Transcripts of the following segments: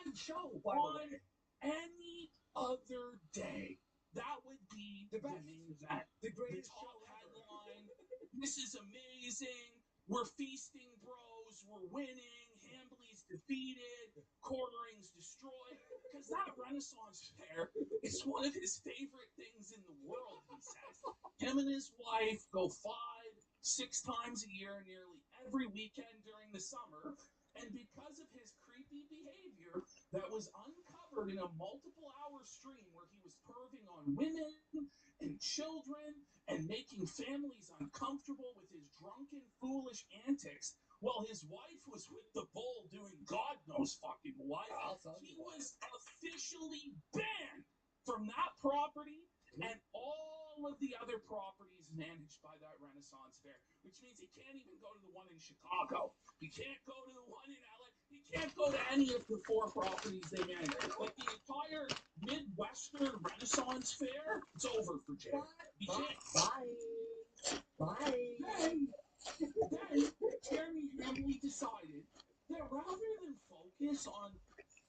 good show. On any other day, that would be The the best. main event. The The greatest top show ever. headline. This is amazing. We're feasting, bros. We're winning. Hambley's defeated. Quartering's destroyed. Because that Renaissance fair is one of his favorite things in the world, he says. Him and his wife go 5-6 times a year, nearly every weekend during the summer. And because of his creepy behavior that was uncovered in a multiple hour stream where he was perving on women and children and making families uncomfortable with his drunken, foolish antics, while his wife was with the bull doing God knows fucking what, he was officially banned from that property and all of the other properties managed by that Renaissance fair, which means he can't even go to the one in Chicago. He can't go to the one in LA. He can't go to any of the 4 properties they manage. Like the entire Midwestern Renaissance fair, it's over for Jay. He can't. Bye. Then Jeremy Hambley decided that rather than focus on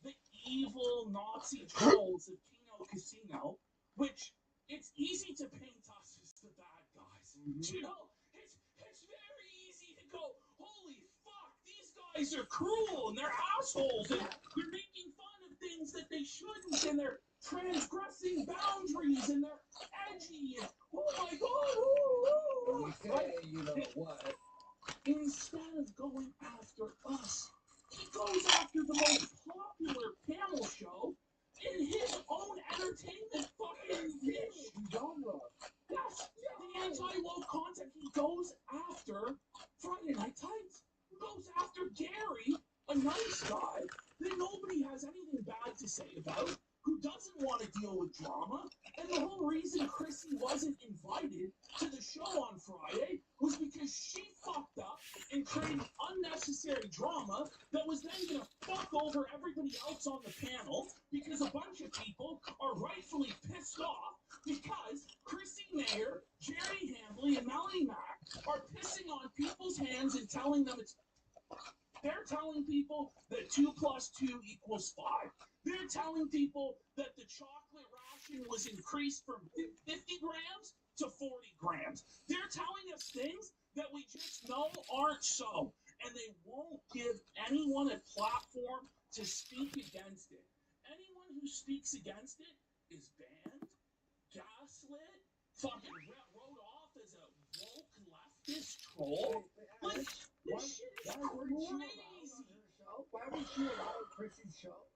the evil Nazi trolls of Kino Casino, which it's easy to paint us as the bad guys. You know, it's very easy to go, holy fuck, these guys are cruel and they're assholes and they're making fun of things that they shouldn't and they're transgressing boundaries and they're edgy and oh my god, Okay, you know what? Instead of going after us, he goes after the most popular panel show in his own entertainment fucking niche. Genre. Yes, the anti-woke content. He goes after Friday Night Tights. He goes after Gary, a nice guy that nobody has anything bad to say about, who doesn't want to deal with drama. And the whole reason Chrissy wasn't invited to the show on Friday was because she fucked up and created unnecessary drama that was then going to fuck over everybody else on the panel because a bunch of people are rightfully pissed off because Chrissy Mayer, Jerry Hambley, and Melanie Mack are pissing on people's hands and telling them they're telling people that 2 + 2 = 5. They're telling people that the chocolate ration was increased from 50 grams to 40 grams. They're telling us things that we just know aren't so. And they won't give anyone a platform to speak against it. Anyone who speaks against it is banned, gaslit, fucking wrote off as a woke leftist troll. Like, this shit is crazy. Why was she allowed Chrissy's show?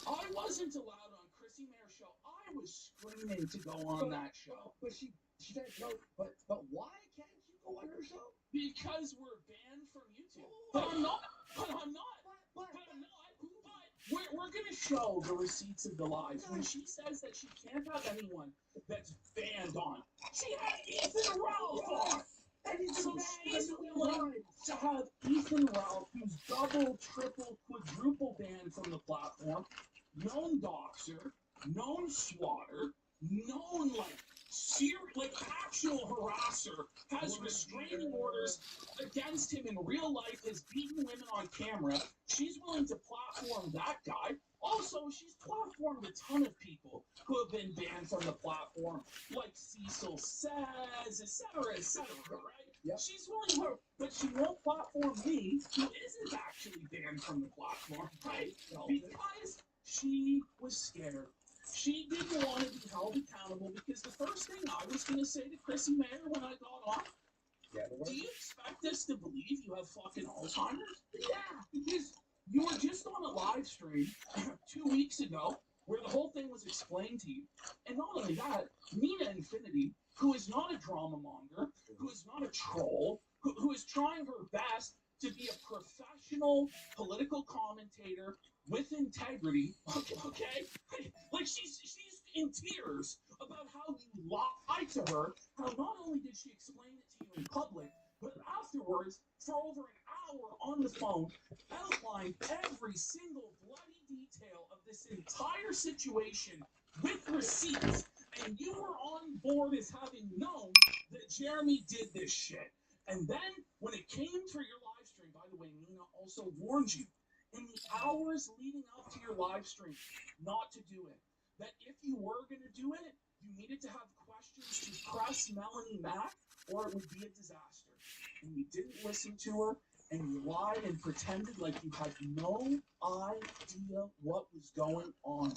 I wasn't allowed on Chrissy Mayer's show. I was screaming to go on that show. But she said no. But why can't you go on her show? Because we're banned from YouTube. But I'm not. We're going to show the receipts of the lives. When she says that she can't have anyone that's banned on, she had Ethan Ralph on. So she's willing to have Ethan Ralph, who's double, triple, quadruple banned from the platform, known doxer, known swatter, known actual harasser, has restraining orders against him in real life, has beaten women on camera. She's willing to platform that guy. Also, she's platformed a ton of people who have been banned from the platform, like Cecil Says, etc., right? Yep. She's willing to, but she won't platform me, who isn't actually banned from the platform, right? Because she was scared. She didn't want to be held accountable because the first thing I was going to say to Chrissy Mayer when I got on, do you expect us to believe you have fucking Alzheimer's? Yeah, because you were just on a live stream 2 weeks ago where the whole thing was explained to you. And not only that, Nina Infinity, who is not a drama monger, who is not a troll, who is trying her best to be a professional political commentator with integrity, okay? Like she's in tears about how you lied to her, how not only did she explain it to you in public, but afterwards, for over an hour on the phone, outlined every single bloody detail of this entire situation with receipts, and you were on board as having known that Jeremy did this shit. And then, when it came for your live stream, by the way, Nina also warned you, in the hours leading up to your live stream not to do it. That if you were going to do it, you needed to have questions to press Melanie Mack, or it would be a disaster. And you didn't listen to her, and you lied and pretended like you had no idea what was going on.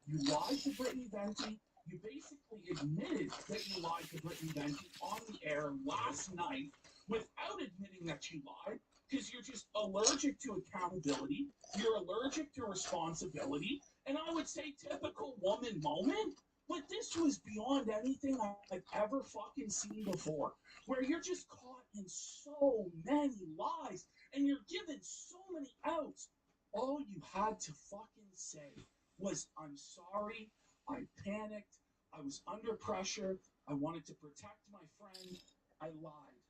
You lied to Brittany Venti. You basically admitted that you lied to Brittany Venti on the air last night without admitting that you lied, because you're just allergic to accountability. You're allergic to responsibility. And I would say typical woman moment. But this was beyond anything I've ever fucking seen before, where you're just caught in so many lies and you're given so many outs. All you had to fucking say was, I'm sorry, I panicked, I was under pressure, I wanted to protect my friend, I lied,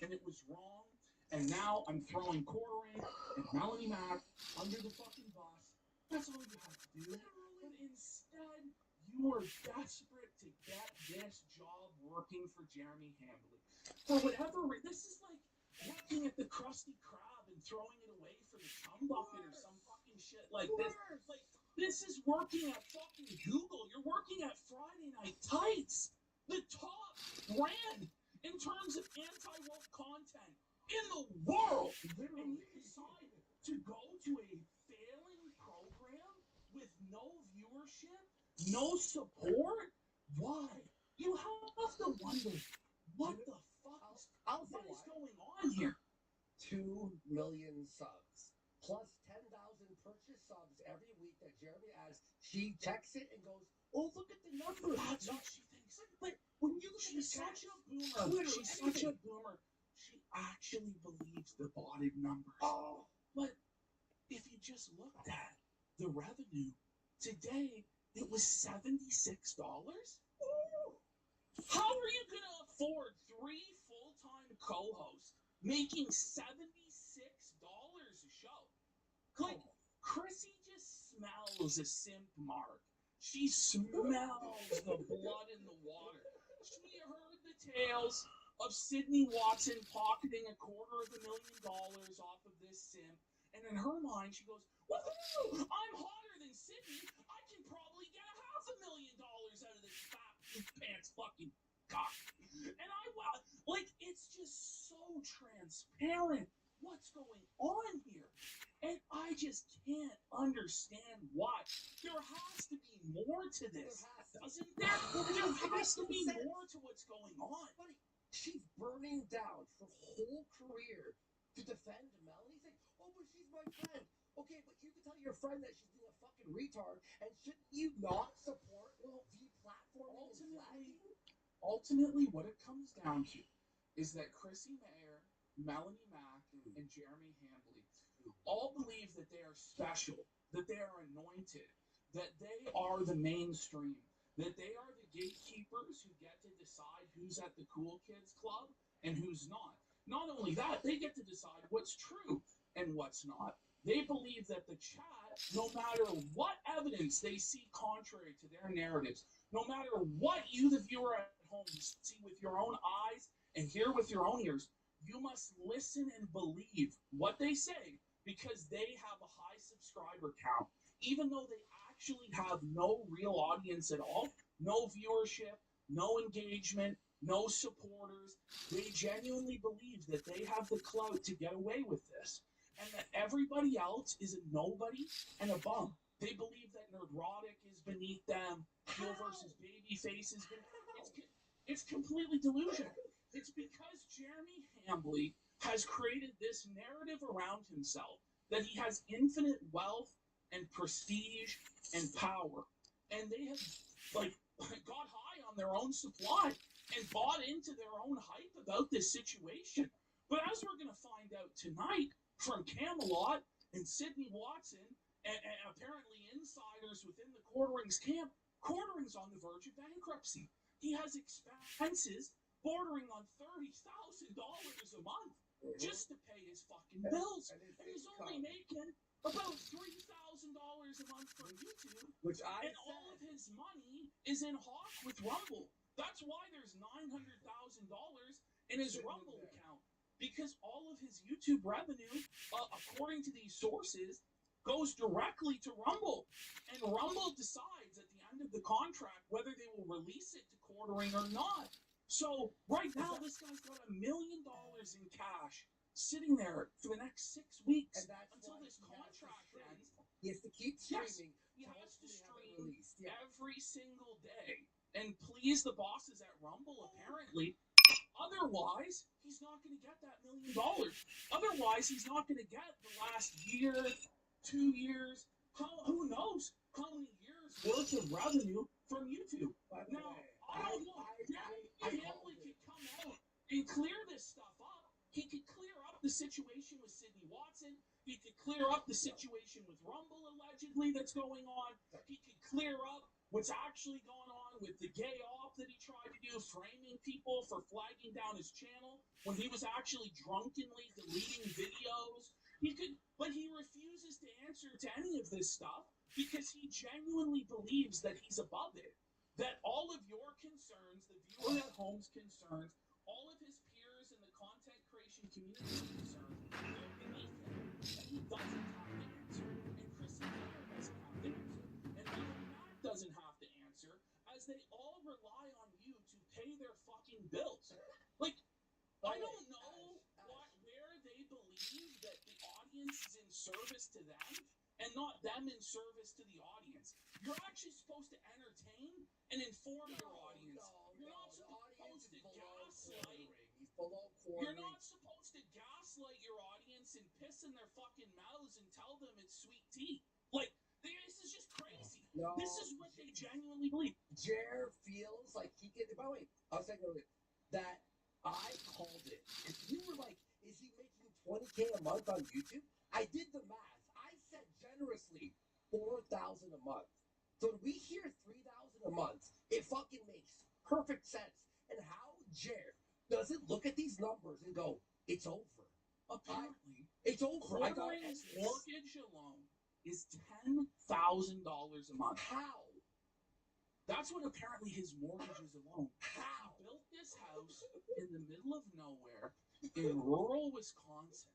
and it was wrong, and now I'm throwing Corinne and Melanie Mack under the fucking bus. That's all you had to do. But instead, you were desperate to get this job working for Jeremy Hambley. For whatever reason, this is like working at the Krusty Krab and throwing it away for the chum bucket or some fucking shit like this. Like, this is working at fucking Google. You're working at Friday Night Tights, the top brand in terms of anti-woke content in the world. And you decide to go to a failing program with no viewership, no support? Why? You have to wonder, what the fuck is going on here? 2 million subs plus 10,000 purchase subs every week that Jeremy adds. She checks it and goes, "Oh, look at the numbers." That's what she thinks. But when you, she's such a boomer. She's such a boomer. She actually believes the botted numbers. Oh, but if you just looked at the revenue today, it was $76. How are you going to afford 3 full-time co-hosts making $76 a show? Like, Chrissy just smells a simp mark. She smells the blood in the water. She heard the tales of Sydney Watson pocketing $250,000 off of this simp, and in her mind, she goes, "Woohoo! I'm hotter than Sydney. I can probably get $500,000 out of this fat pants fucking cock." And like, it's just so transparent what's going on here. And I just can't understand why. There has to be more to this, doesn't there? There has to be more to what's going on. Buddy, she's burning down her whole career to defend Melanie. Saying, "Oh, but she's my friend." Okay, but you can tell your friend that she's being a fucking retard, and shouldn't you not support deplatforming and flagging? Ultimately, what it comes down to is that Chrissy Mayer, Melanie Mack, and Jeremy Hambley all believe that they are special, that they are anointed, that they are the mainstream, that they are the gatekeepers who get to decide who's at the cool kids club and who's not. Not only that, they get to decide what's true and what's not. They believe that the chat, no matter what evidence they see contrary to their narratives, no matter what you, the viewer at home, see with your own eyes and hear with your own ears, you must listen and believe what they say, because they have a high subscriber count, even though they actually have no real audience at all, no viewership, no engagement, no supporters. They genuinely believe that they have the clout to get away with this, and that everybody else is a nobody and a bum. They believe that Nerdrotic is beneath them, heel versus babyface is beneath. It's completely delusional. It's because Jeremy Hambley has created this narrative around himself that he has infinite wealth and prestige and power. And they have, like, got high on their own supply and bought into their own hype about this situation. But as we're going to find out tonight from Camelot and Sydney Watson and apparently insiders within the Quartering's camp, Quartering's on the verge of bankruptcy. He has expenses bordering on $30,000 a month just to pay his fucking bills. And he's only making about $3,000 a month from YouTube. And all of his money is in Hawk with Rumble. That's why there's $900,000 in his Rumble account. Because all of his YouTube revenue, according to these sources, goes directly to Rumble. contract, whether they will release it to quartering or not. So right now, this guy's got $1 million in cash sitting there for the next 6 weeks until this contract ends. He has to keep streaming. Yes, he has to stream every single day and please the bosses at Rumble, apparently. Otherwise, he's not going to get that $1 million. Otherwise, he's not going to get the last year, 2 years, who knows how many years worth of revenue from YouTube. Now, I don't know. Gary Hamlin could come out and clear this stuff up. He could clear up the situation with Sydney Watson. He could clear up the situation with Rumble, allegedly, that's going on. He could clear up what's actually going on with the gay op that he tried to do, framing people for flagging down his channel when he was actually drunkenly deleting videos. But he refuses to answer to any of this stuff because he genuinely believes that he's above it. That all of your concerns, the viewer at home's concerns, all of his peers in the content creation community concerns, they're beneath him. And he doesn't have to answer. And Chrissy Mayer doesn't have to answer. And Matt doesn't have to answer, as they all rely on you to pay their fucking bills. Like, I don't know where they believe that the audience is in service to them and not them in service to the audience. You're actually supposed to entertain and inform your audience. You're not supposed to gaslight. You're not supposed to gaslight your audience and piss in their fucking mouths and tell them it's sweet tea. Like, this is just crazy. No, this is what they genuinely believe. Jer feels like he can. By the way, I was saying earlier that I called it. If you were like, is he making $20K a month on YouTube? I did the math. I said generously $4,000 a month. So when we hear $3,000 a month, it fucking makes perfect sense. And how Jer doesn't look at these numbers and go, it's over. Apparently, it's over. I got his mortgage alone is $10,000 a month. How? That's what apparently his mortgage is alone. How? He built this house in the middle of nowhere in rural Wisconsin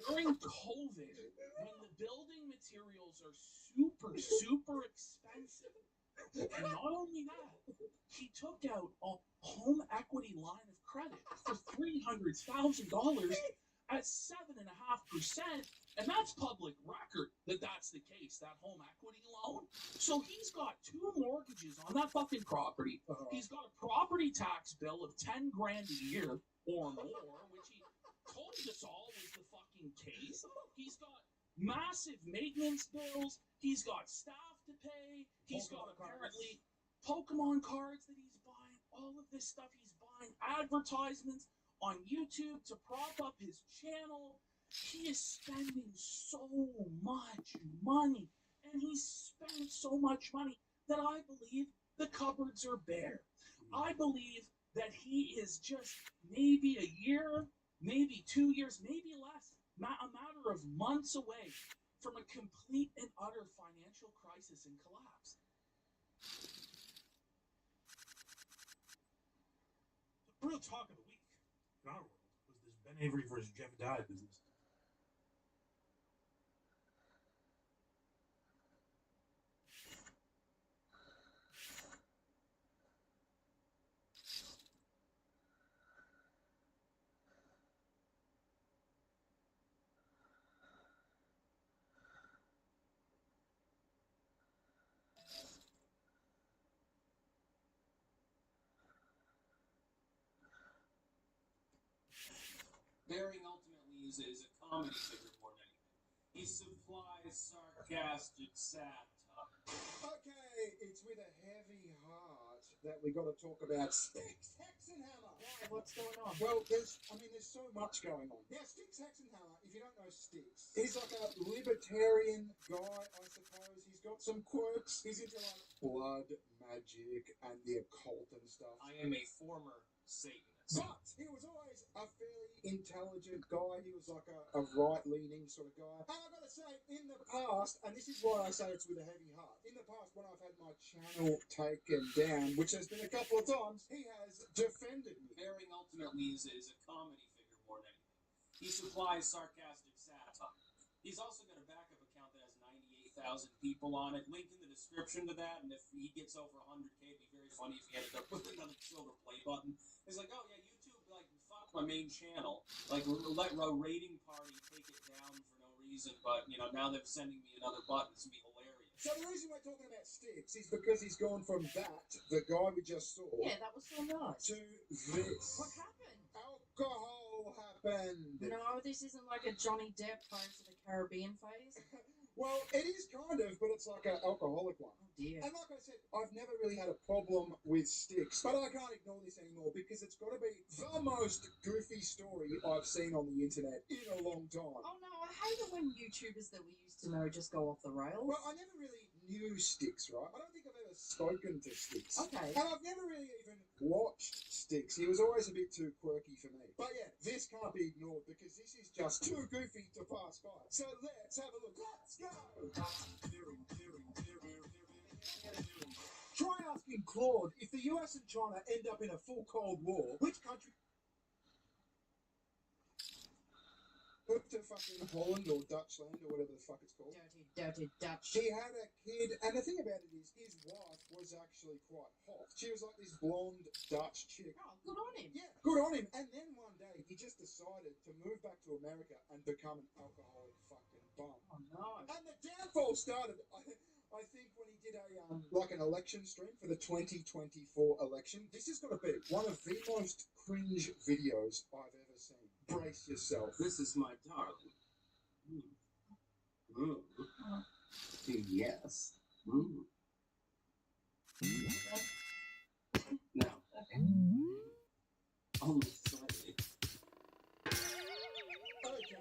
during COVID, when the building materials are super, super expensive. And not only that, he took out a home equity line of credit for $300,000 at 7.5%, and that's public record that that's the case, that home equity loan. So he's got 2 mortgages on that fucking property. He's got a property tax bill of $10,000 a year or more, which he told us all was the fucking case. He's got massive maintenance bills. He's got staff to pay. He's got apparently Pokemon cards that he's buying. All of this stuff he's buying. Advertisements on YouTube to prop up his channel. He is spending so much money. And he's spending so much money that I believe the cupboards are bare. I believe that he is just maybe a year, maybe 2 years, maybe less, a matter of months away from a complete and utter financial crisis and collapse. The real talk of the week in our world was this Ben Avery versus Jeff Dye business. Bearing ultimately is a comedy figure more than anything. He supplies sarcastic satire. Okay, it's with a heavy heart that we got to talk about Sticks Hexenhammer. Why? What's going on? Well, there's so much going on. Now, Sticks Hexenhammer, if you don't know Sticks, he's like a libertarian guy, I suppose. He's got some quirks. He's into like blood, magic, and the occult and stuff. I am a former Satanist. But he was always a fairly intelligent guy. He was like a right-leaning sort of guy. And I've got to say, in the past, and this is why I say it's with a heavy heart, in the past when I've had my channel taken down, which has been a couple of times, he has defended me. Bearing ultimately is a comedy figure more than anything. He supplies sarcastic satire. He's also got a backup account that has people on it. Link in the description to that, and if he gets over 100K, it'd be very funny if he ended up with another silver play button. It's like, oh yeah, YouTube, like, fuck my main channel. Like, let a rating party take it down for no reason, but, you know, now they're sending me another button. It's gonna be hilarious. So the reason we're talking about Sticks is because he's gone from that, the guy we just saw, Yeah, that was so nice. to this. What happened? Alcohol happened. No, this isn't like a Johnny Depp Pirates of the Caribbean phase. Well, it is kind of, but it's like an alcoholic one. Oh dear. And like I said, I've never really had a problem with Sticks, but I can't ignore this anymore because it's got to be the most goofy story I've seen on the internet in a long time. Oh no, I hate it when YouTubers that we used to know just go off the rails. Well, I never really knew Sticks, right? I don't think I've ever spoken to Sticks. Okay. And I've never really even watched Sticks. He was always a bit too quirky for me. But yeah, this can't be ignored because this is just too goofy to pass by. So let's have a look. Let's go! Try asking Claude, if the US and China end up in a full Cold War, which country... Put to fucking Holland or Dutchland or whatever the fuck it's called. Dirty Dutch. He had a kid, and the thing about it is, his wife was actually quite hot. She was like this blonde Dutch chick. Oh, good on him. Yeah, good on him. And then one day, he just decided to move back to America and become an alcoholic fucking bum. Oh no. And the downfall started, I think, when he did like an election stream for the 2024 election. This has got to be one of the most cringe videos I've ever seen. Brace yourself. This is my darling. Yes. Now, almost slightly. Okay.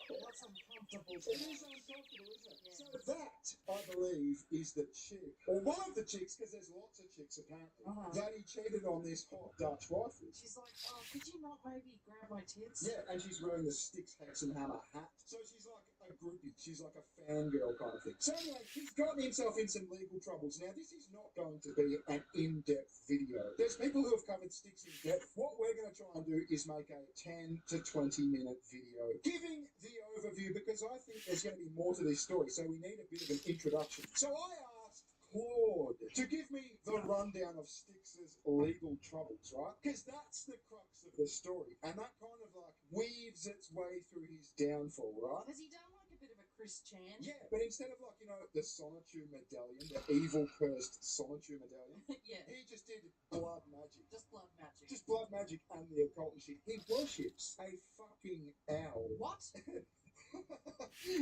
That's uncomfortable. It is uncomfortable, isn't it? So that, I believe, is the chick, or one of the chicks, because there's lots of chicks apparently, that he cheated on this hot Dutch wife with. She's like, oh, could you not maybe grab my tits? Yeah, and she's wearing the Sticks Hexen Hammer hat. So she's like a groupie. She's like a fangirl kind of thing. So anyway, he's gotten himself in some legal troubles. Now, this is not going to be an in-depth video. There's people who have covered Sticks in depth. What we're going to try and do is make a 10 to 20-minute video giving the overview, because I think there's going to be more to this story, so we need a bit of an introduction. So I asked Claude to give me the rundown of Sticks's legal troubles, right? Because that's the crux of the story, and that kind of like weaves its way through his downfall, right? Has he done like a bit of a Chris Chan? Yeah, but instead of like, you know, the Sonichu medallion, the evil cursed Sonichu medallion, Yeah. he just did blood magic. Just blood magic. Just blood magic and the occult and shit. He worships a fucking owl. What?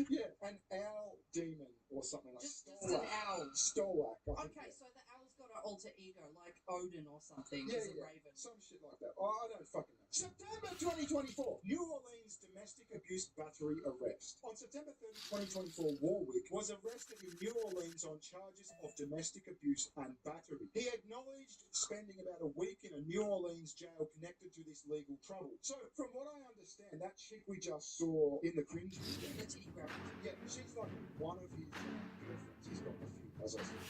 Yeah, an owl demon or something like Just an owl. Stolak. I think, Okay, yeah. so the owl's got an alter ego, like Odin or something. Yeah, He's a yeah, raven. some shit like that. I don't fucking know. September 2024, New Orleans domestic abuse battery arrest. On September 30, 2024, Warwick was arrested in New Orleans on charges of domestic abuse and battery. He acknowledged spending about a week in a New Orleans jail connected to this legal trouble. So, from what I understand, that chick we just saw in the cringe video, The titty grabber. yeah, she's like one of his girlfriends. He's got a few, as I said.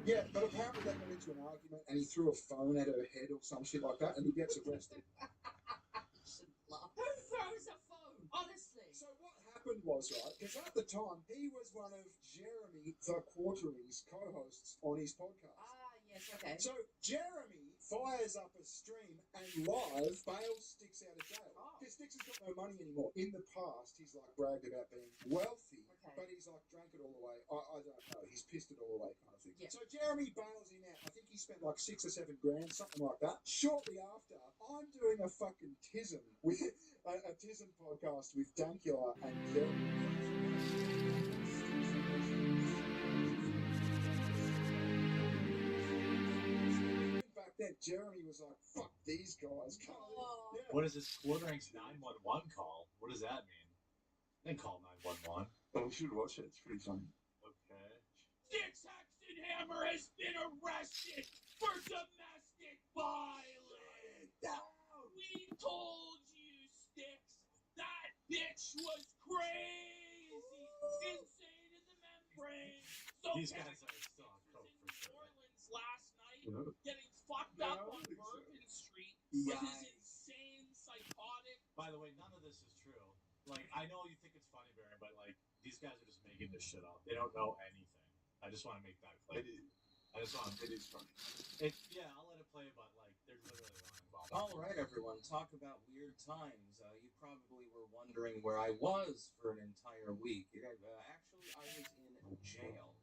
Yeah, but apparently they got into an argument and he threw a phone at her head or some shit like that, and he gets arrested. You shouldn't laugh. Who throws a phone? Honestly. So what happened was, right, because at the time he was one of Jeremy the Quartering's co-hosts on his podcast. Ah, yes, okay. So Jeremy fires up a stream and live bails Sticks out of jail. Oh. Because Sticks has got no money anymore. In the past, he's like bragged about being wealthy, Okay. but he's like drank it all away. I don't know. He's pissed it all away kind of thing. Yeah. So Jeremy bails him out. I think he spent like $6 or $7 grand, something like that. Shortly after, I'm doing a fucking tism with a tism podcast with Dankula and Jeremy. Back then, Jeremy was like, "Fuck these guys." Come on. Oh. Yeah. What is this Quartering's 911 call? What does that mean? They call 911. Oh, we should watch it. It's pretty funny. Okay. Sticks Hexenhammer has been arrested for domestic violence. We told you, Sticks, that bitch was crazy, insane in the membrane. So These guys Hexenhammer are still on coke was for in sure. New Orleans last night, No. getting fucked No, up I don't on think so. Bourbon Street with his Yikes. insane, psychotic. By the way, none of this is true. Like, I know you think it's funny, Baron, but like these guys are just making this shit up. They don't know anything. I just want to make that clear. I just want to. It is funny. Yeah, I'll let it play, but like they're literally lying about it. All right, everyone. Talk about weird times. You probably were wondering where I was for an entire week. Actually, I was in jail.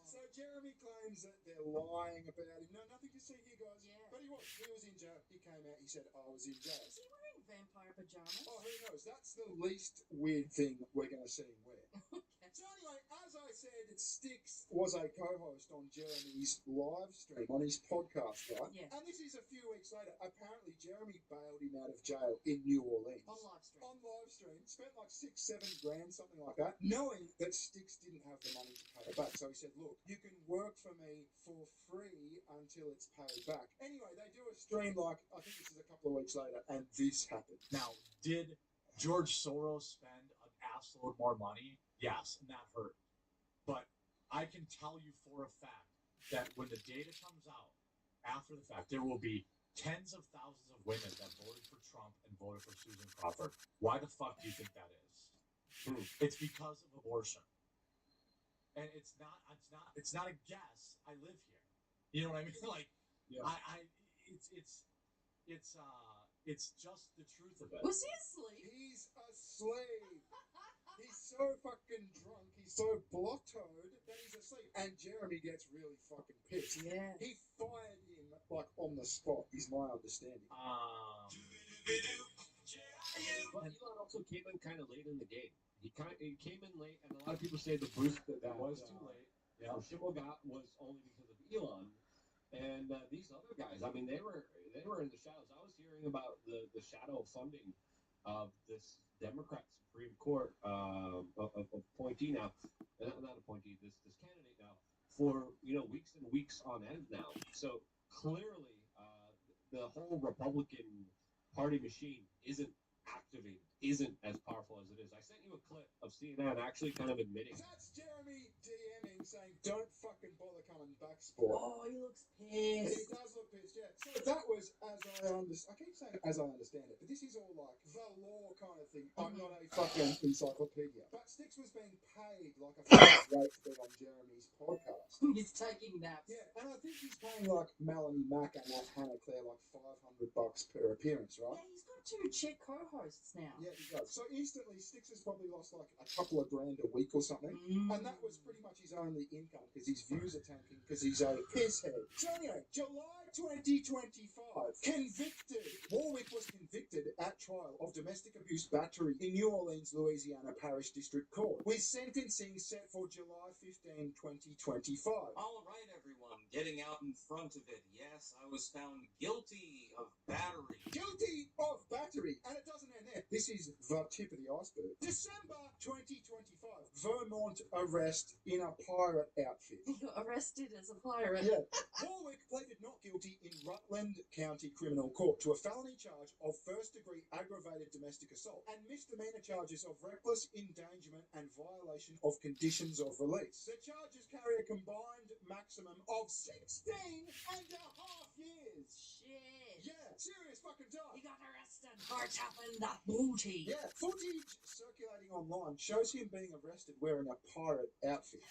So Jeremy claims that they're lying about him. No, nothing to see here, guys. Yeah. But he was. He was in jail. He came out. He said, "I was in jail." Is he wearing vampire pajamas? Oh, who knows? That's the least weird thing we're going to see him wear. Okay. So anyway, as I said, Styx was a co-host on Jeremy's live stream on his podcast, right? Yeah. And this is a few weeks later. Apparently, Jeremy bailed him out of jail in New Orleans. On live stream. On live stream, spent like $6-7 grand, something like that, knowing that Styx didn't have the money to pay it back. So he said, "Look, you can work for me for free until it's paid back." Anyway, they do a stream like, I think this is a couple of weeks later, and this happened. Now, did George Soros spend an assload more money? Yes, and that hurt. But I can tell you for a fact that when the data comes out after the fact, there will be tens of thousands of women that voted for Trump and voted for Susan Crawford. Why the fuck do you think that is? It's because of abortion. And it's not a guess. I live here. You know what I mean? Like, Yeah. it's just the truth of it. Was he asleep? He's asleep. He's so fucking drunk. He's so block-toed that he's asleep. And Jeremy gets really fucking pissed. Yeah. He fired him like on the spot, is my understanding. But Elon also came in kind of late in the game. He came in late, and a lot of people say the boost that was too late. Yeah. Schimmel got was only because of Elon, and these other guys. I mean, they were in the shadows. I was hearing about the shadow funding of this Democrat Supreme Court appointee now, not appointee, this candidate now for weeks and weeks on end now. So clearly, the whole Republican Party machine isn't activated, isn't as powerful as it is. I sent you a clip of CNN actually kind of admitting. That's Jeremy DMing saying, "Don't fucking bother coming back, sport." Oh, he looks He pissed. does look pissed, yeah. So that was, I keep saying as I understand it, but this is all like the law kind of thing. I'm not a fucking encyclopedia. But Styx was being paid like a fucking rate to be on Jeremy's podcast. He's taking naps. Yeah, and I think he's paying like Melanie Mack and that Hannah Claire like $500 per appearance, right? Yeah, he's got 2 chick co-hosts now. Yeah, he does. So instantly, Styx has probably lost like a couple of grand a week or something. And that was pretty much his only income because his views are tanking because he's a pisshead. So anyway, July 2025, Warwick was convicted at trial of domestic abuse battery in New Orleans, Louisiana Parish District Court, with sentencing set for July 15, 2025. All right, everyone, getting out in front of it. Yes, I was found guilty of battery. Guilty of battery. And it doesn't end there. This is the tip of the iceberg. December 2025, Vermont arrest in a pirate outfit. He got arrested as a pirate. Yeah. Warwick pleaded not guilty in Rutland County Criminal Court to a felony charge of first-degree aggravated domestic assault and misdemeanor charges of reckless endangerment and violation of conditions of release. The charges carry a combined maximum of 16 and a half years. Shit. Yeah, serious fucking time. He got arrested for tapping the booty. Yeah, footage circulating online shows him being arrested wearing a pirate outfit.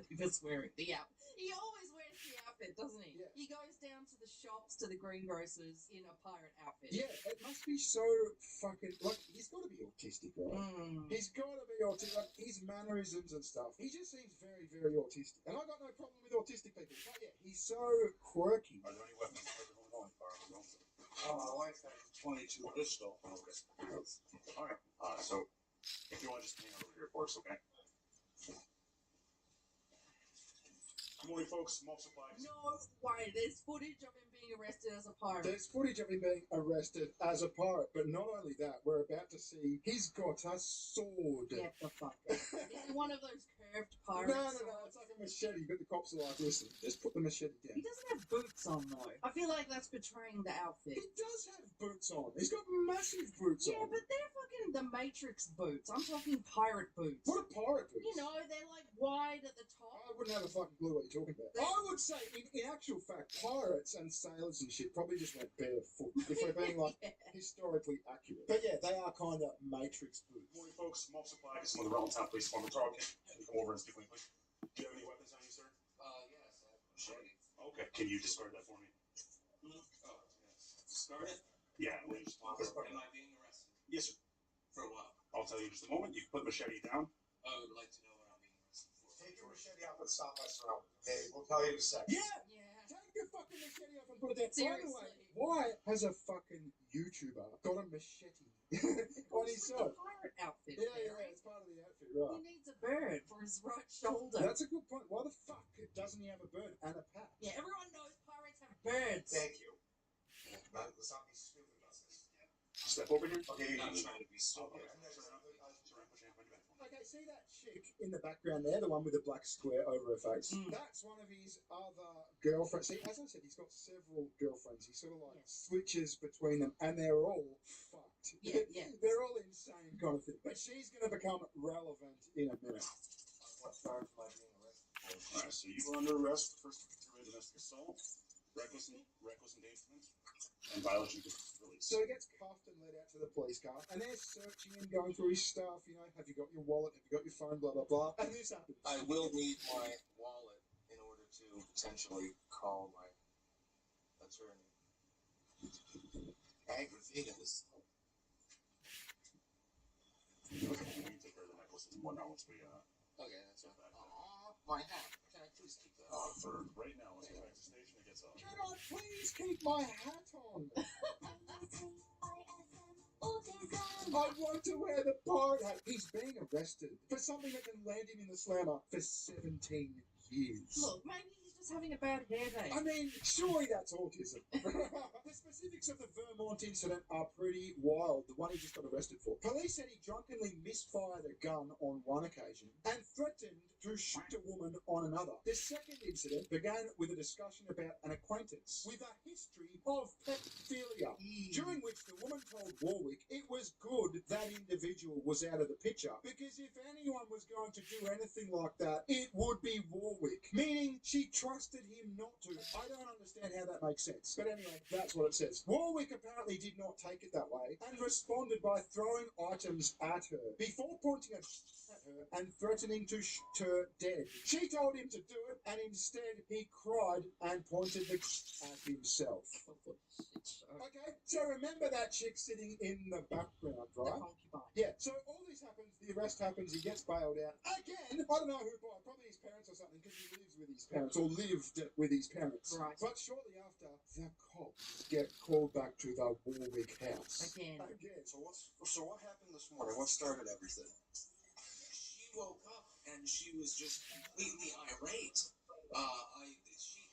He was wearing the outfit. He always wears the outfit, doesn't he? Yeah. He goes down to the shops, to the greengrocers in a pirate outfit. Yeah, it must be so fucking... Like, he's got to be autistic, right? He's got to be autistic. Like, his mannerisms and stuff. He just seems very, very autistic. And I got no problem with autistic people. But yeah, he's so quirky. Are there any weapons on the firearm? My wife has 22 pistol. Okay. All right. So if you want to just hang over here for us, okay? Good morning, folks. Mob supplies. No way. There's footage of him being arrested as a pirate. There's footage of him being arrested as a pirate, but not only that, we're about to see he's got a sword. Get the fuck out. Is it one of those curved No, pirates? it's like a machete, but the cops are like, listen, just put the machete down. He doesn't have boots on, though. I feel like that's betraying the outfit. He does have boots on. He's got massive boots Yeah, on. but they're fucking the Matrix boots. I'm talking pirate boots. What are pirate boots? You know, they're like wide at the top. I wouldn't have a fucking clue what you're talking about. I would say, in actual fact, pirates and sailors and shit probably just went barefoot, if we're being like historically accurate. But yeah, they are kind of Matrix boots. Morning, folks. Mob Supply is some of the relevant town police former Tarl. Can you come over and speak with me, please? Do you have any weapons on you, sir? Yes, I have a machete. Okay. Can you discard that for me? Oh, yes. Start it. Yeah. Am I being arrested? Yes, sir. For what? I'll tell you in just a moment. You can put machete down. I would like to know what I'm being arrested for. Take your machete off and stop my surrounding. Okay, we'll tell you in a second. Yeah! Yeah. Take your fucking machete off and put it there. By the Seriously. way, why has a fucking YouTuber got a machete on his It's like side? a pirate outfit. Yeah, Barry. it's part of the outfit, He right? needs a bird for his right shoulder. That's a good point. Why the fuck doesn't he have a bird and a patch? Yeah, everyone knows pirates have birds. Thank you. Let's not be stupid about this. Step over here. Okay, I'm not trying to be stupid. Okay. Okay, see that chick in the background there, the one with the black square over her face? Mm. That's one of his other girlfriends. See, as I said, he's got several girlfriends. He sort of like switches between them, and they're all fucked. Yeah, yeah. They're all insane kind of thing. But she's going to become relevant in a minute. What charge am I being arrested for? All right, so you were under arrest for first degree domestic assault, reckless endangerment, and violation of release. So he gets cuffed and led out to the police car, and they're searching him, going through his stuff. You know, have you got your wallet? Have you got your phone? Blah blah blah. And this happens. I will need my wallet in order to potentially call my attorney. Aggravated as Okay, we can take care of the necklaces and whatnot once we Okay, that's it. My hat. Can I please keep that? for right now, let's get back to the station and get some. Can I please keep my hat on? I want to wear the pirate hat. He's being arrested for something that can land him in the slammer for 17 years. Look, maybe he's just having a bad hair day. I mean, surely that's autism. The specifics of the Vermont incident are pretty wild, the one he just got arrested for. Police said he drunkenly misfired a gun on one occasion and threatened to shoot a woman on another. The second incident began with a discussion about an acquaintance with a history of pedophilia, during which the woman told Warwick it was good that individual was out of the picture, because if anyone was going to do anything like that, it would be Warwick, meaning she trusted him not to. I don't understand how that makes sense. But anyway, that's what it says. Warwick apparently did not take it that way and responded by throwing items at her before pointing at her and threatening to shoot her dead. She told him to do it, and instead he cried and pointed the at himself. Okay, so remember that chick sitting in the background, The right? concubine. Yeah, so all this happens, the arrest happens, he gets bailed out. Again, I don't know who by, probably his parents or something, because he lives with his parents, or lived with his parents. Right. But shortly after, the cops get called back to the Warwick house. Again. So what happened this morning? What started everything? She woke up and she was just completely irate. She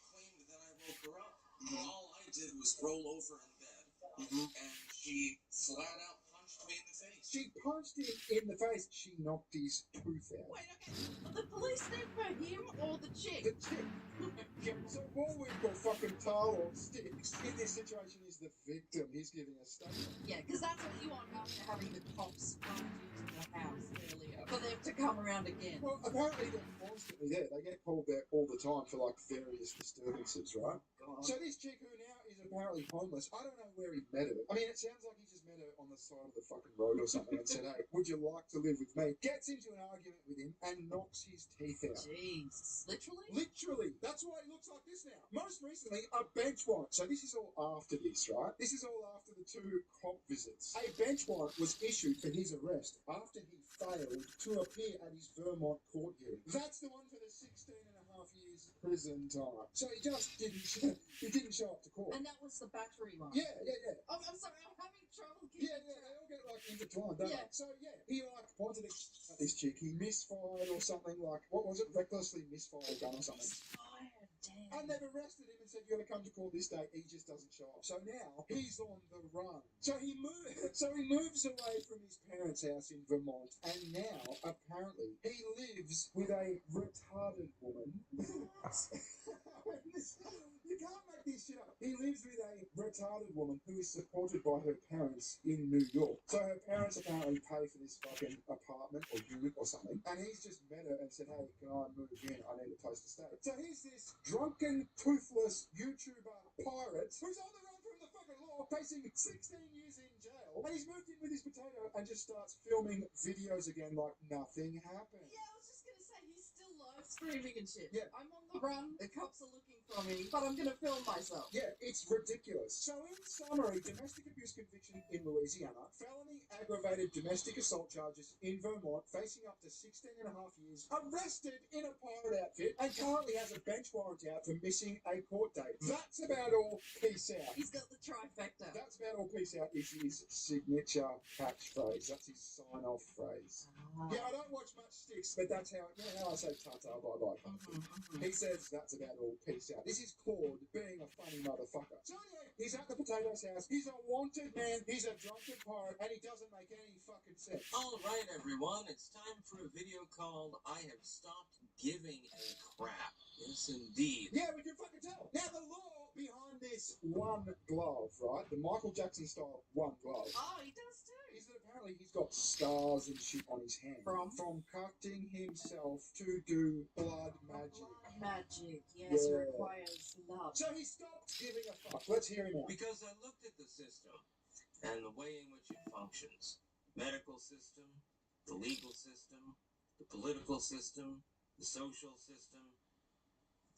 claimed that I woke her up. All I did was roll over in bed, and she flat out punched me in the face. She punched him in the face. She knocked his tooth out. Wait, okay. The police there for him or the chick? The chick. So Warwick or fucking Tal or Sticks in this situation is the victim. He's giving a statement. Yeah, because that's what you want after having the cops come into the house earlier. For them to come around again. Well, apparently they're constantly there. They get called there all the time for like various disturbances, right? God. So this chick who now is apparently homeless, I don't know where he met her. I mean, it sounds like he just met her on the side of the fucking road or something and said, hey, would you like to live with me? Gets into an argument with him and knocks his teeth out. Jeez. Literally? Literally. That's why he looks like this now. Most recently, a bench warrant. So this is all after this, right? This is all after the 2 cop visits. A bench warrant was issued for his arrest after he failed to appear at his Vermont court hearing. That's the one for the 16 and a half years prison time. So he just didn't show up to court. And that was the battery one. Yeah. I'm sorry, I'm having trouble keeping Yeah, they all get like intertwined, don't Yeah. they? So yeah, he like pointed at this chick, he misfired or something, like, what was it, recklessly misfired a gun or something. Fire, damn. And they've arrested him and said, you gotta come to court this day. He just doesn't show up. So now he's on the run. So he moves away from his parents' house in Vermont, and now apparently he lives with a retarded woman. You can't make this shit up. He lives with a retarded woman who is supported by her parents in New York. So her parents apparently pay for this fucking apartment or unit or something, and he's just met her and said, hey, can I move in? I need a place to stay. So he's this drunken, toothless YouTuber pirate who's on the run from the fucking law, facing 16 years in jail, and he's moved in with his potato and just starts filming videos again like nothing happened. Yeah, I was just gonna say, he's still live streaming and shit. Yeah. I'm on the run, the cops are looking for me, but I'm gonna film myself. Yeah, it's ridiculous. So in summary, domestic abuse conviction in Louisiana, felony aggravated domestic assault charges in Vermont, facing up to 16 and a half years, arrested in a pirate outfit, and currently has a bench warrant out for missing a court date. That's about all. Peace out. He's got the trifecta. That's about all. Peace out is his signature catchphrase. That's his sign-off phrase. Yeah, I don't watch much Sticks, but that's how, you know how I say ta-ta, bye-bye. He says that's about all. Peace out. This is Claude being a funny motherfucker. So anyway, he's at the Potato's house. He's a wanted man. He's a drunken pirate, and he doesn't make any fucking sense. All right, everyone, it's time for a video called I Have Stopped Giving a Crap. Yes, indeed. Yeah, we can fucking tell. Now, the law behind this one glove, right? The Michael Jackson style one glove. Oh, he does too. Is that apparently he's got scars and shit on his hand From cutting himself to do blood magic. Blood magic, yes, Yeah. requires love. So he stopped giving a fuck. Let's hear him out. Because I looked at the system and the way in which it functions. Medical system, the legal system, the political system, the social system,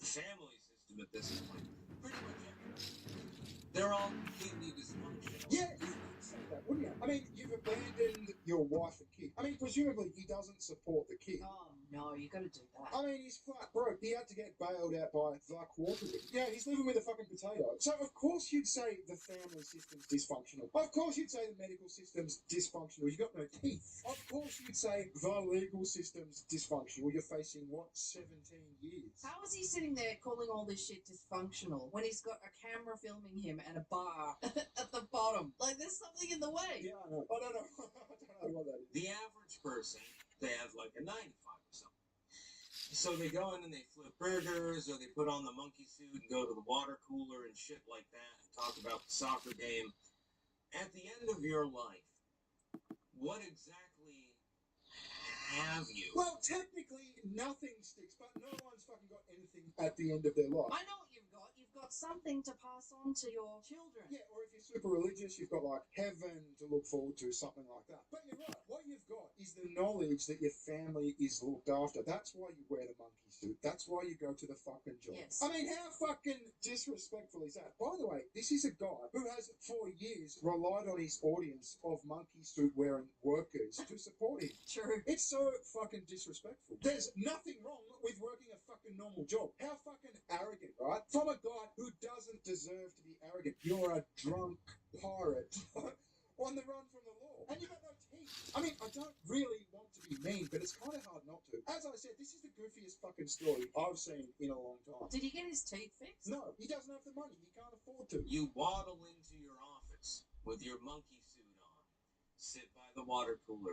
the family system at this point. Pretty much everything. They're all completely dysfunctional. Yeah, you would say that, wouldn't you? I mean, you've abandoned your wife and kid. I mean, presumably he doesn't support the kid. Oh no, you gotta do that. I mean, he's flat broke. He had to get bailed out by the cooperative. Yeah, he's living with a fucking potato. So, of course, you'd say the family system's dysfunctional. Of course, you'd say the medical system's dysfunctional. You've got no teeth. Of course, you'd say the legal system's dysfunctional. You're facing, what, 17 years? How is he sitting there calling all this shit dysfunctional when he's got a camera filming him and a bar at the bottom? Like, there's something in the way. Yeah, I know. I don't know. I don't know what that is. The average person, they have like a 9 to 5 or something. So they go in and they flip burgers, or they put on the monkey suit and go to the water cooler and shit like that and talk about the soccer game. At the end of your life, what exactly have you? Well, technically, nothing sticks, but no one's fucking got anything at the end of their life. I know what you've got. You've got something to pass on to your children. Yeah, or if you're super religious, you've got like heaven to look forward to, something like that. But you're right, what you've got is the knowledge that your family is looked after. That's why you wear the monkey suit. That's why you go to the fucking job. Yes. I mean, how fucking disrespectful is that? By the way, this is a guy who has for years relied on his audience of monkey suit wearing workers to support him. True. It's so fucking disrespectful. There's nothing wrong with working a fucking normal job. How fucking arrogant, right? From a guy who doesn't deserve to be arrogant. You're a drunk pirate on the run from the law. And you got no teeth. I mean, I don't really want to be mean, but it's kind of hard not to. As I said, this is the goofiest fucking story I've seen in a long time. Did he get his teeth fixed? No, he doesn't have the money. He can't afford to. You waddle into your office with your monkey suit on, sit by the water cooler.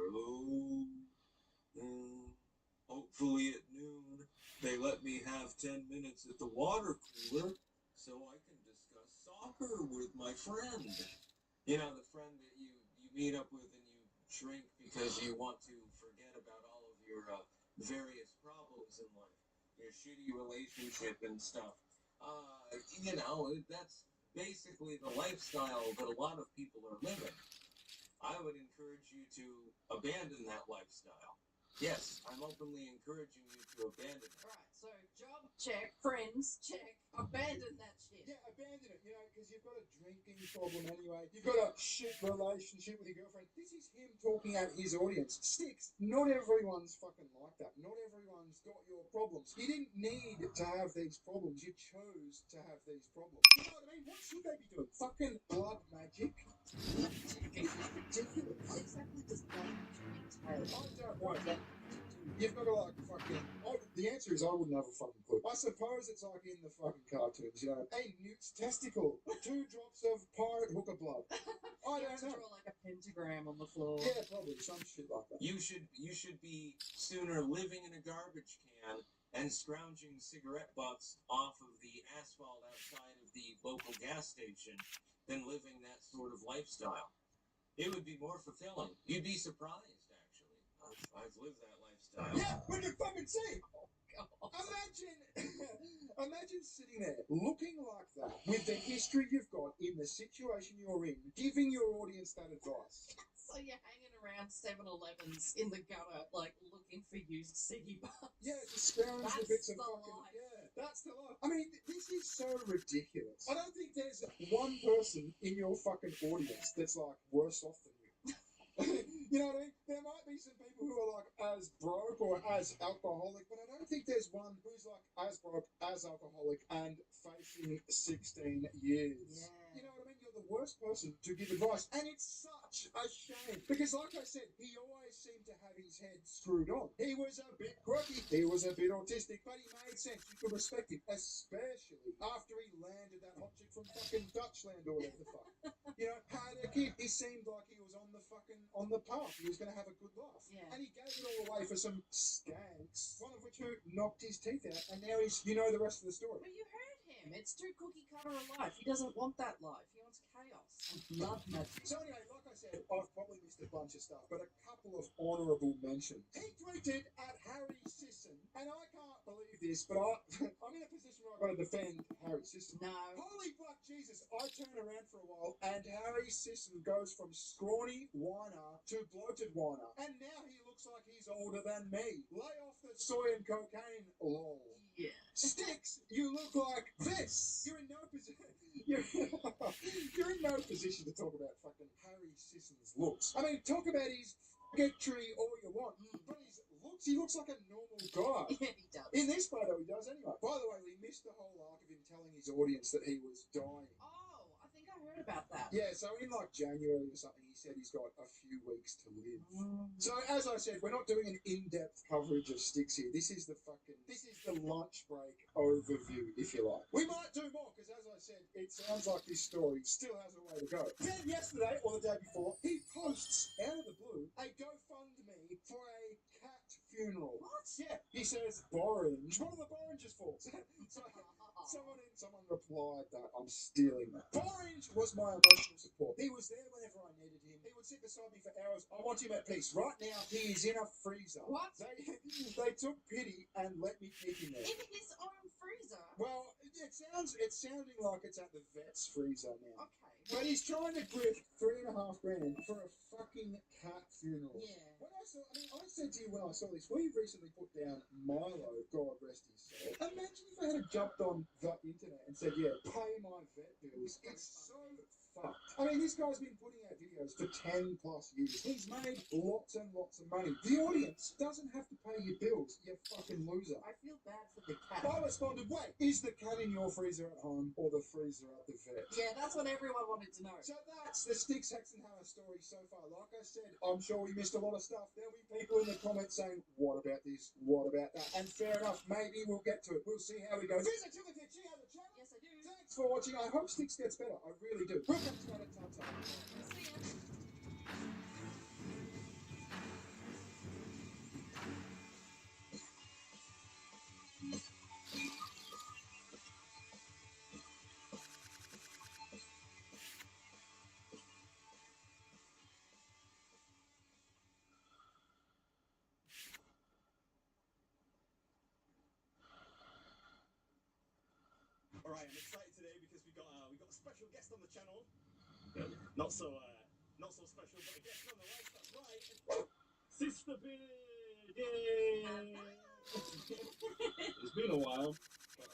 Hopefully at noon they let me have 10 minutes at the water cooler so I can discuss soccer with my friend. You know, the friend that you meet up with and you drink because you want to forget about all of your various problems in life, your shitty relationship and stuff. You know, that's basically the lifestyle that a lot of people are living. I would encourage you to abandon that lifestyle. Yes, I'm openly encouraging you to abandon it. Right, so job check, friends check, abandon that shit. Yeah, abandon it, you know, because you've got a drinking problem anyway. You've got a shit relationship with your girlfriend. This is him talking at his audience. Sticks, not everyone's fucking like that. Not everyone's got your problems. You didn't need to have these problems. You chose to have these problems. You know what I mean? What should they be doing? Fucking blood magic? Ridiculous. What exactly does blood magic entail? I don't know. You've got to like fucking. The answer is I wouldn't have a fucking clue. I suppose it's like in the fucking cartoons, you know. A newt's testicle, 2 drops of pirate hooker blood. I You don't have to know. draw like a pentagram on the floor. Yeah, probably some shit like that. You should be sooner living in a garbage can and scrounging cigarette butts off of the asphalt outside of the local gas station than living that sort of lifestyle. It would be more fulfilling. You'd be surprised, actually. I've lived that lifestyle. Yeah, we can fucking see. Imagine sitting there looking like that with the history you've got in the situation you're in, giving your audience that advice. So you're hanging around 7-Elevens in the gutter, like looking for used ciggy butts. Yeah, to scrounge the bits of fucking. Life. Yeah, that's the life. I mean, this is so ridiculous. I don't think there's one person in your fucking audience that's like worse off than you. You know what I mean? There might be some people who are like as broke or as alcoholic, but I don't think there's one who's like as broke, as alcoholic, and facing 16 years. Yeah. You know what I mean? You're the worst person to give advice, and it's such a shame because, like I said, he always seemed to have his head screwed on. He was a bit quirky, he was a bit autistic, but he made sense. You could respect him, especially after he landed that hot chick from fucking Dutchland or whatever the fuck. You know, had a kid. He seemed like he was on the path. He was going to have a good laugh. Yeah. And he gave it all away for some skanks, one of which who knocked his teeth out, and now he's, you know the rest of the story. But you heard him. It's too cookie cutter a life. He doesn't want that life. He wants chaos and blood magic. So anyway, like I said, I've probably missed a bunch of stuff, but a couple of honourable mentions. He tweeted at Harry Sisson, and I can't believe this, but I'm in a position where I've got to defend Harry Sisson. No. Holy fuck Jesus, I turn around for a while, and Harry Sisson goes from scrawny whiner to bloated whiner, and now he looks like he's older than me. Lay off the soy and cocaine, lol. Yeah. Sticks, you look like this. You're in no position. You're in no position to talk about fucking Harry Sisson's looks. I mean, talk about his tree all you want, but his looks, he looks like a normal guy. Yeah, he does. In this photo, he does anyway. By the way, we missed the whole arc of him telling his audience that he was dying. Oh, I think I heard about that. Yeah, so in like January or something, he said he's got a few weeks to live. So as I said, we're not doing an in-depth coverage of Sticks here. This is the lunch break overview, if you like. We might do more because, as I said, it sounds like this story still has a way to go. Then yesterday or the day before, he posts out of the blue a GoFundMe for a cat funeral. What? Yeah, he says Borange. What are the Boranges for? Someone replied that I'm stealing that. Borange was my emotional support. He was there whenever I needed him. He would sit beside me for hours. I want him at peace. Right now, he is in a freezer. What? They took pity and let me keep him there. In his own freezer? Well, it's sounding like it's at the vet's freezer now. Okay. But he's trying to grift $3.5 grand for a fucking cat funeral. Yeah. I said to you when I saw this, we recently put down Milo, God rest his soul. Imagine if I had jumped on the internet and said, yeah, pay my vet bills. It's so fucked. I mean, this guy's been putting out videos for 10 plus years. He's made lots and lots of money. The audience doesn't have to pay your bills, you fucking loser. I feel bad for the cat. I responded, wait, is the cat in your freezer at home or the freezer at the vet? Yeah, that's what everyone wanted to know. So that's the Sticks Hexenhammer story so far. Like I said, I'm sure we missed a lot of stuff. There'll be people in the comments saying, what about this? What about that? And fair enough, maybe we'll get to it. We'll see how we go. Visit to the kitchen on the channel. Yes, I do. Thanks for watching. I hope Sticks gets better. I really do. We'll catch you later. Ta-ta. See ya. Alright, I'm excited today because we got a special guest on the channel. Not so special, but a guest nonetheless. That's right. Sister Beard! Yay! It's been a while, but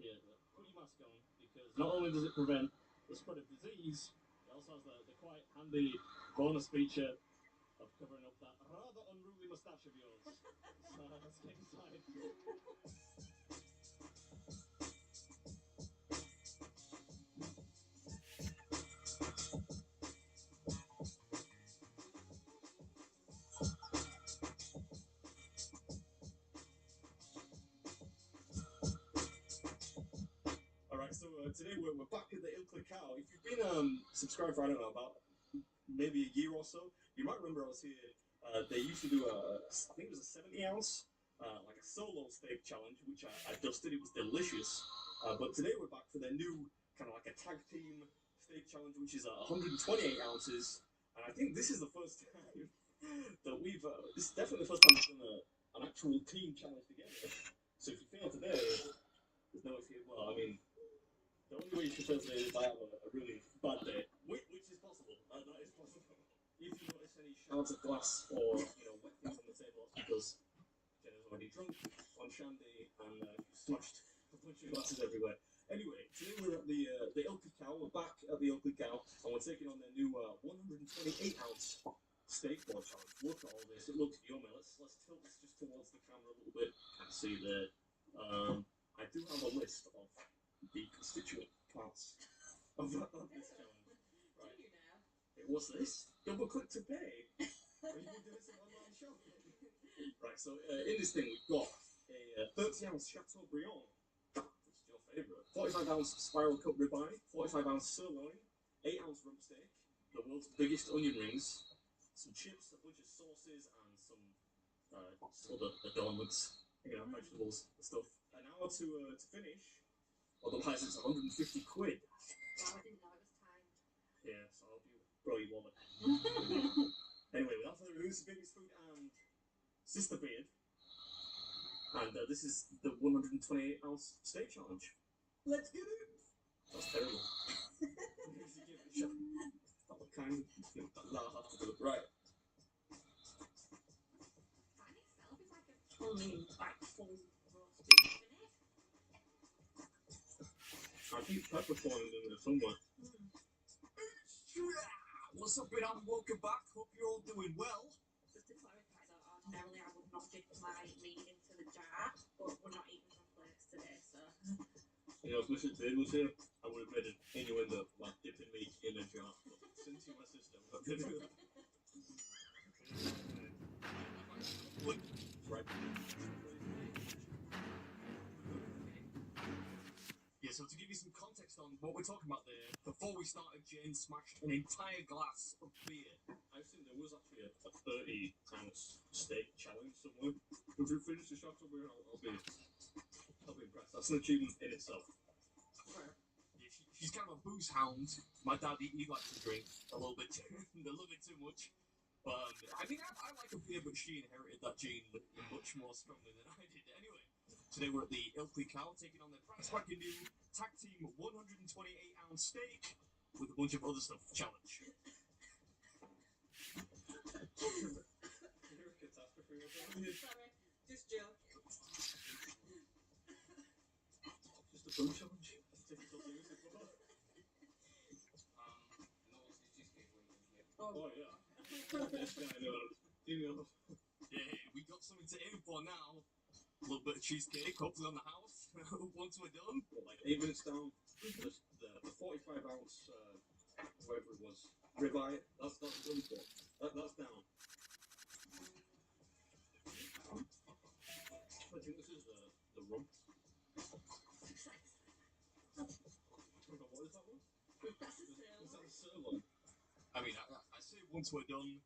yeah, put your mask on because not only does it prevent the spread of disease, it also has the quite handy bonus feature of covering up that rather unruly moustache of yours. So let's get inside. Alright, so today we're back at the Ilkley Cow. If you've been subscribed for, I don't know, about maybe a year or so, you might remember I was here. They used to do I think it was a 70 ounce like a solo steak challenge, which I just did. It was delicious. But today we're back for their new kind of like a tag team steak challenge, which is 128 ounces. And I think this is the first time that we've. This is definitely the first time we've done an actual team challenge together. So if you fail today, there's no excuse. Well, I mean, the only way you can fail today is if I have a really bad day, which is possible. That is possible. If you notice any shards of glass or wet things on the table, that's because Jenna's already drunk on shandy and smashed a bunch of glasses everywhere. Anyway, today we're at the Ilky Cow. We're back at the Ilky Cow, and we're taking on their new 128-ounce steak board challenge. Look at all this; it looks yummy. Let's tilt this just towards the camera a little bit. Can't see there. I do have a list of the constituent parts of this challenge. Right. Hey, what's this? Double click to pay. Are you doing some online shopping? Right. So in this thing we've got a 30-ounce Chateaubriand, which is your favourite. 45-ounce spiral cut ribeye, 45-ounce sirloin, 8-ounce rump steak, the world's biggest onion rings, some chips, a bunch of sauces, and some other adornments, vegetables and stuff. An hour to finish, otherwise it's 150 quid. Wow, I didn't know it was timed. Yeah, so I hope you brought your wallet. Anyway, without further ado, this is Baby's Food and Sister Beard. And this is the 128-ounce steak challenge. Let's get it! That's terrible. That was kind of... That'll have to do it. Right. That in itself is like a full roast beef, isn't it? I think peppercorn in there somewhere. What's up, everyone? Welcome back. Hope you're all doing well. Just to clarify though, ordinarily I would not dip my meat into the jar, but we're not eating from plates today, so. If Mrs. Beard was here, I would have made an innuendo like dipping meat in a jar. But since you're my sister, I'm not going to do that. Right. Yeah, so to give you some context on what we're talking about there, before we started, Jane smashed an entire glass of beer. I've seen there was actually a 30-ounce steak challenge somewhere. If you finish the Chateaubriand, I'll be impressed. That's an achievement in itself. Yeah, she's kind of a booze hound. My dad, he likes to drink a little bit, a little bit too much. But I mean, I like a beer, but she inherited that gene much more strongly than I did. Anyway, today we're at the Ilky Cow taking on their brand spanking new tag team 128-ounce steak with a bunch of other stuff challenge. You're a catastrophe or something. Sorry, just joking. Just a food challenge. Difficult to use it for. Oh yeah. Yes, I know. Yeah, we got something to aim for now. A little bit of cheesecake, hopefully on the house. Once we're done. Like 8 minutes down, the 45-ounce, whatever it was, ribeye, that's done for. That's down. I think this is the rump. What is that one? That's a sirloin. Is that a sirloin? I mean, I say once we're done,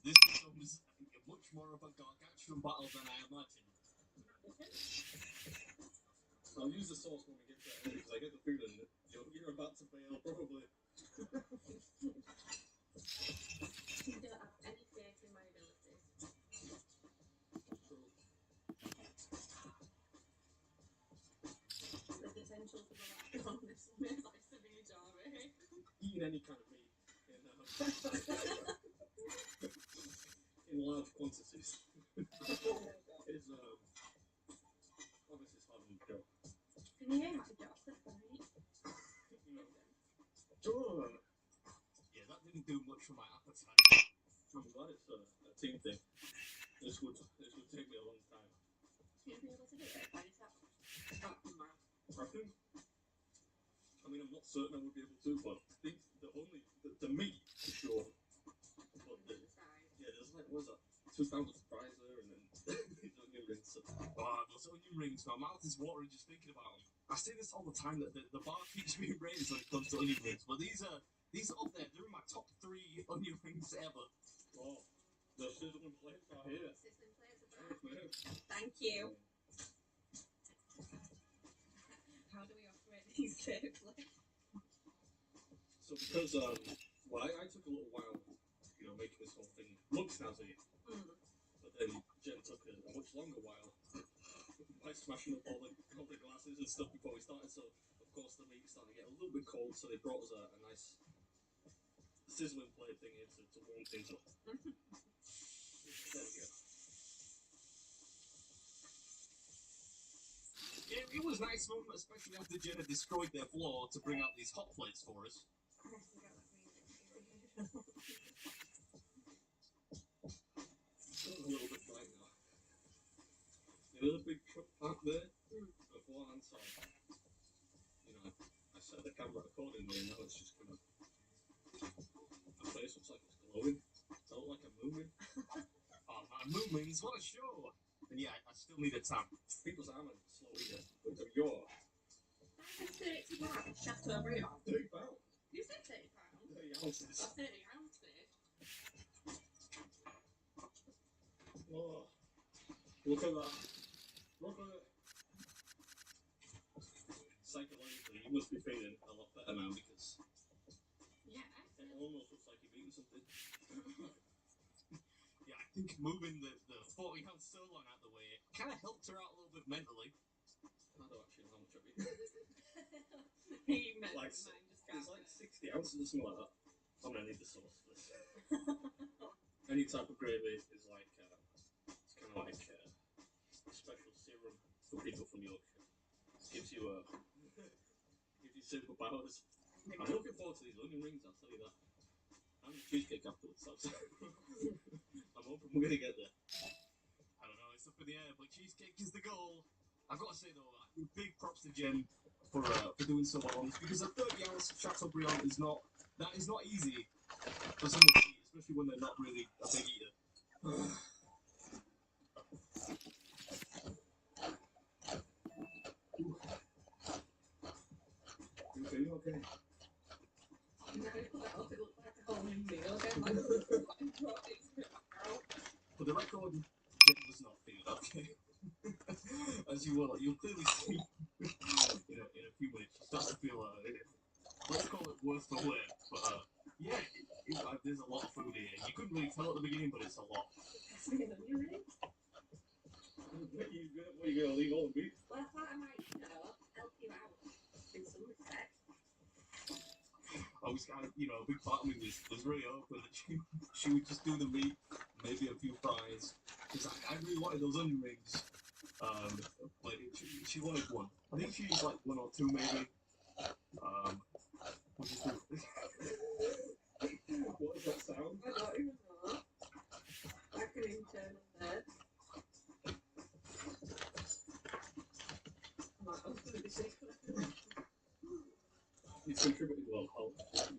this becomes much more of a gargantuan battle than I imagined. I'll use the sauce when we get to it because I get the feeling that you're about to bail, probably. You don't have any faith in my abilities. True. The potential for the lack on this one is like severe jarring. Eating any kind of meat in large quantities is obviously it's hard to do. Can you hear my jobs that funny? Yeah, that didn't do much for my appetite. I'm glad it's a team thing. This would take me a long time. You'll be able to do it by yourself. Oh, tomorrow. I mean, I'm not certain I would be able to, but I think the meat for sure. But there's like, what was that? 2,000 fries there, and then these onion rings. Wow, those onion rings, my mouth is watering just thinking about them. I say this all the time that the bar keeps being raised when it comes to onion rings, but these are up there. They're in my top 3 onion rings ever. Oh, the sizzling plates are here. Sizzling plates are back. Okay. Thank you. How do we operate these safely? So because well, I took a little while, making this whole thing look snazzy, but then Jen took a much longer while by smashing up all the glasses and stuff before we started. So of course the meat started to get a little bit cold. So they brought us a nice sizzling plate thing here to warm things up. There we go. It was nice fun, especially after Jen had destroyed their floor to bring out these hot plates for us. A little bit bright now. There's a big truck park there of one side. I set the camera accordingly, and now it's just kind of. My face looks like it's glowing. Does that look like a moomin? Oh man, moomins, what a show! And yeah, I still need a tan. People's arm and slow eater. But you're. I said 30 pounds. Chateaubriand. £30. You said 30 pounds. 30 ounces. Oh, 30 ounces. Oh, look at that. Look at it. Psychologically, you must be feeling a lot better now because Yeah, it almost looks like you've eaten something. Yeah, I think moving the 40-ounce sirloin out of the way kind of helped her out a little bit mentally. I don't actually know how much I've eaten. Like, it's like 60 ounces or something like that. I'm gonna need the sauce for this. Any type of gravy is like, it's kind of like a special serum for people from Yorkshire. It gives you superpowers. I'm looking forward to these onion rings, I'll tell you that. And the cheesecake afterwards. I'm hoping we're gonna get there. I don't know, it's up in the air, but cheesecake is the goal. I've got to say though, big props to Jen for doing so well on this, because a 30-ounce Chateaubriand is not easy for someone to eat, especially when they're not really a big eater. You feeling okay? For the record, Jen does not feel okay. As you'll clearly see in a few minutes, she starts to feel let's call it worse for wear. But yeah, there's a lot of food here. You couldn't really tell at the beginning, but it's a lot. What are you gonna leave all the meat? Well, I thought I might, help you out in some respect. I was kind of, a big part of me was really hoping that she would just do the meat, maybe a few fries, because I really wanted those onion rings. But she wanted one. I think she used like one or two maybe. What does that sound? I don't even know. Like an internal nerve. I was going to be sick. You contributed well, Hal.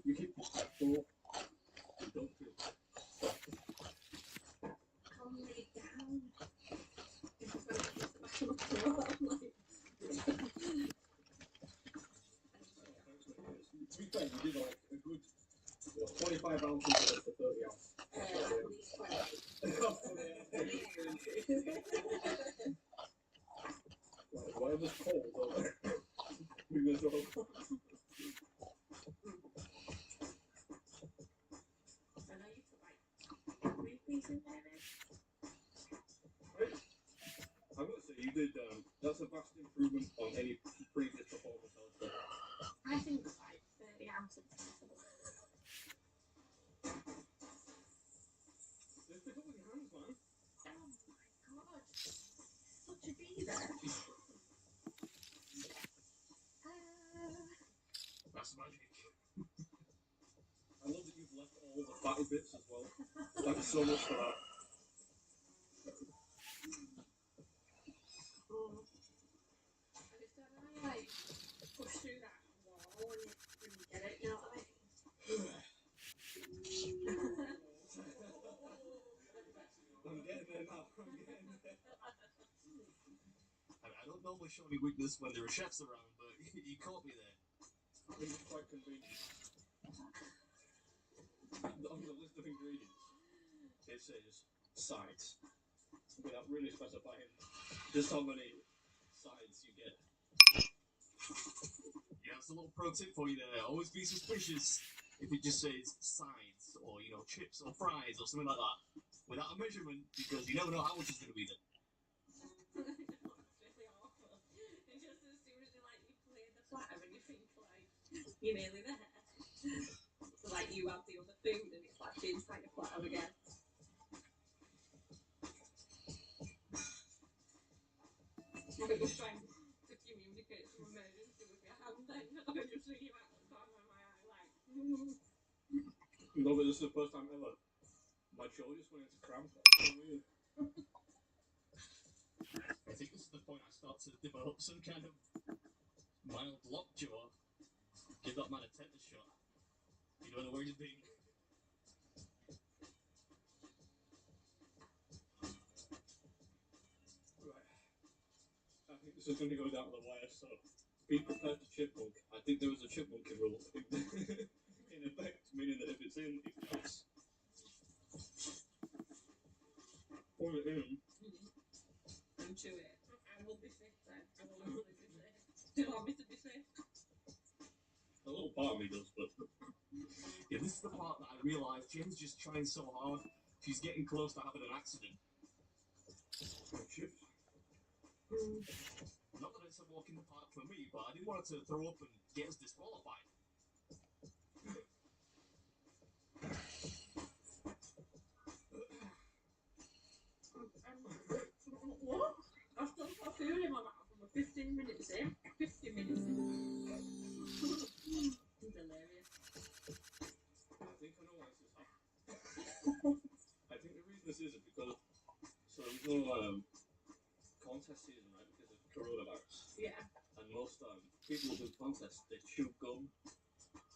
You keep yourself full. You don't feel Calm me down. If I'm going to kiss the back of my throat, I'm like... To be fair, you did like a good 25 ounces for 30 ounces. At least 20. Whatever's cold, we will go. I know you put like 3 pieces in it. Right. I'm going to say you did, that's a vast improvement on any previous performance I would say. I think like 30 ounces is sensible. Just pick up with your hands, man. Oh my god. Such a diva. That's magic. I love that you've left all the fatty bits as well. Thanks so much for that. I just don't know, like, push through that wall when you get it, you know what I mean? I'm getting there now. I don't normally show any weakness when there are chefs around, but you caught me there. I think it's quite convenient. On the list of ingredients, it says sides. without really specifying just how many sides you get. Yeah, that's a little pro tip for you there. Always be suspicious if it just says sides or, you know, chips or fries or something like that without a measurement, because you never know how much is going to be there. It's really awful. And just as soon as you play the platter and you think you're nearly there, you have the other food and it's the entire platter again. Like you're trying to communicate some emergency with your hand, then I just see you out the corner of my eye No, but this is the first time ever. My jaw just went into cramp. That's so weird. I think this is the point I start to develop some kind of mild lockjaw. Give that man a tetanus shot. You don't know where he's been. Right. I think this is going to go down the wire, so be prepared to chipmunk. I think there was a chipmunking rule in effect, meaning that if it's in, it counts. Pour it in. and chew it. I will be sick then. I will absolutely be sick. Do you want me to be sick? A little part of me does, but Yeah, this is the part that I realise Jen's just trying so hard. She's getting close to having an accident. chips. Not that it's a walk in the park for me, but I didn't want her to throw up and get us disqualified. What? I've still got food in my mouth and we're 15 minutes in. 50 minutes in. Delirious. I think I know why this is happening. I think the reason this is because so there's no contest season, right? Because of coronavirus. Yeah. And most people who do contests, they chew gum,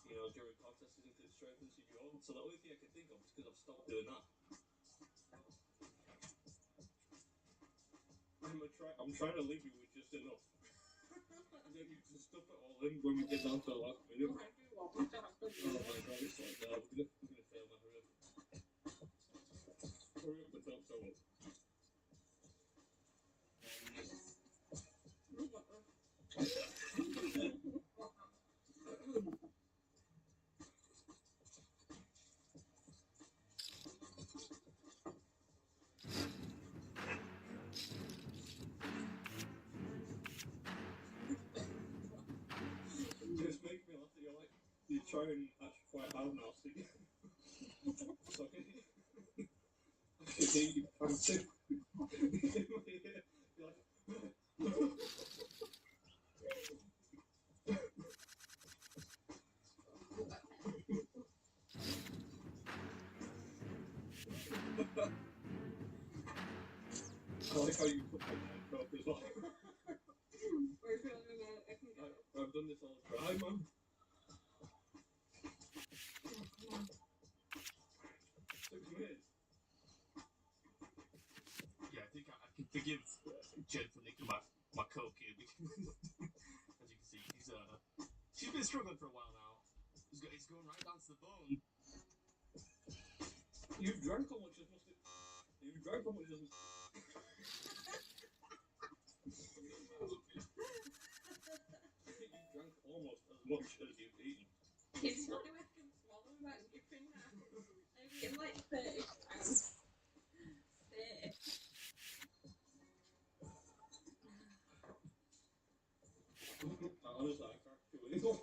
you know, during contest season because it strengthens your jaw. So the only thing I can think of is because I've stopped doing that. I'm trying to leave you with just enough. And then you can stuff it all in when we get down to the last minute. I do want me to have to do Oh it. my god, it's like that. We're gonna fail now. Hurry up. Hurry up, but don't throw up. Just make me laugh that you're trying actually quite hard now, so you so I can hear you panting. In my ear. You're like I like how you put my coke as well. I've done this all the time, man. 6 minutes. Yeah, I think I can forgive Jen for nicking my coke here because, as you can see, she's been struggling for a while now. It's going right down to the bone. You've drank how much as must it? You've drank how much as must You drank almost as much as you've eaten. It's the only way I can swallow without nipping now. I've eaten 30 times. Honestly, I can't do it anymore.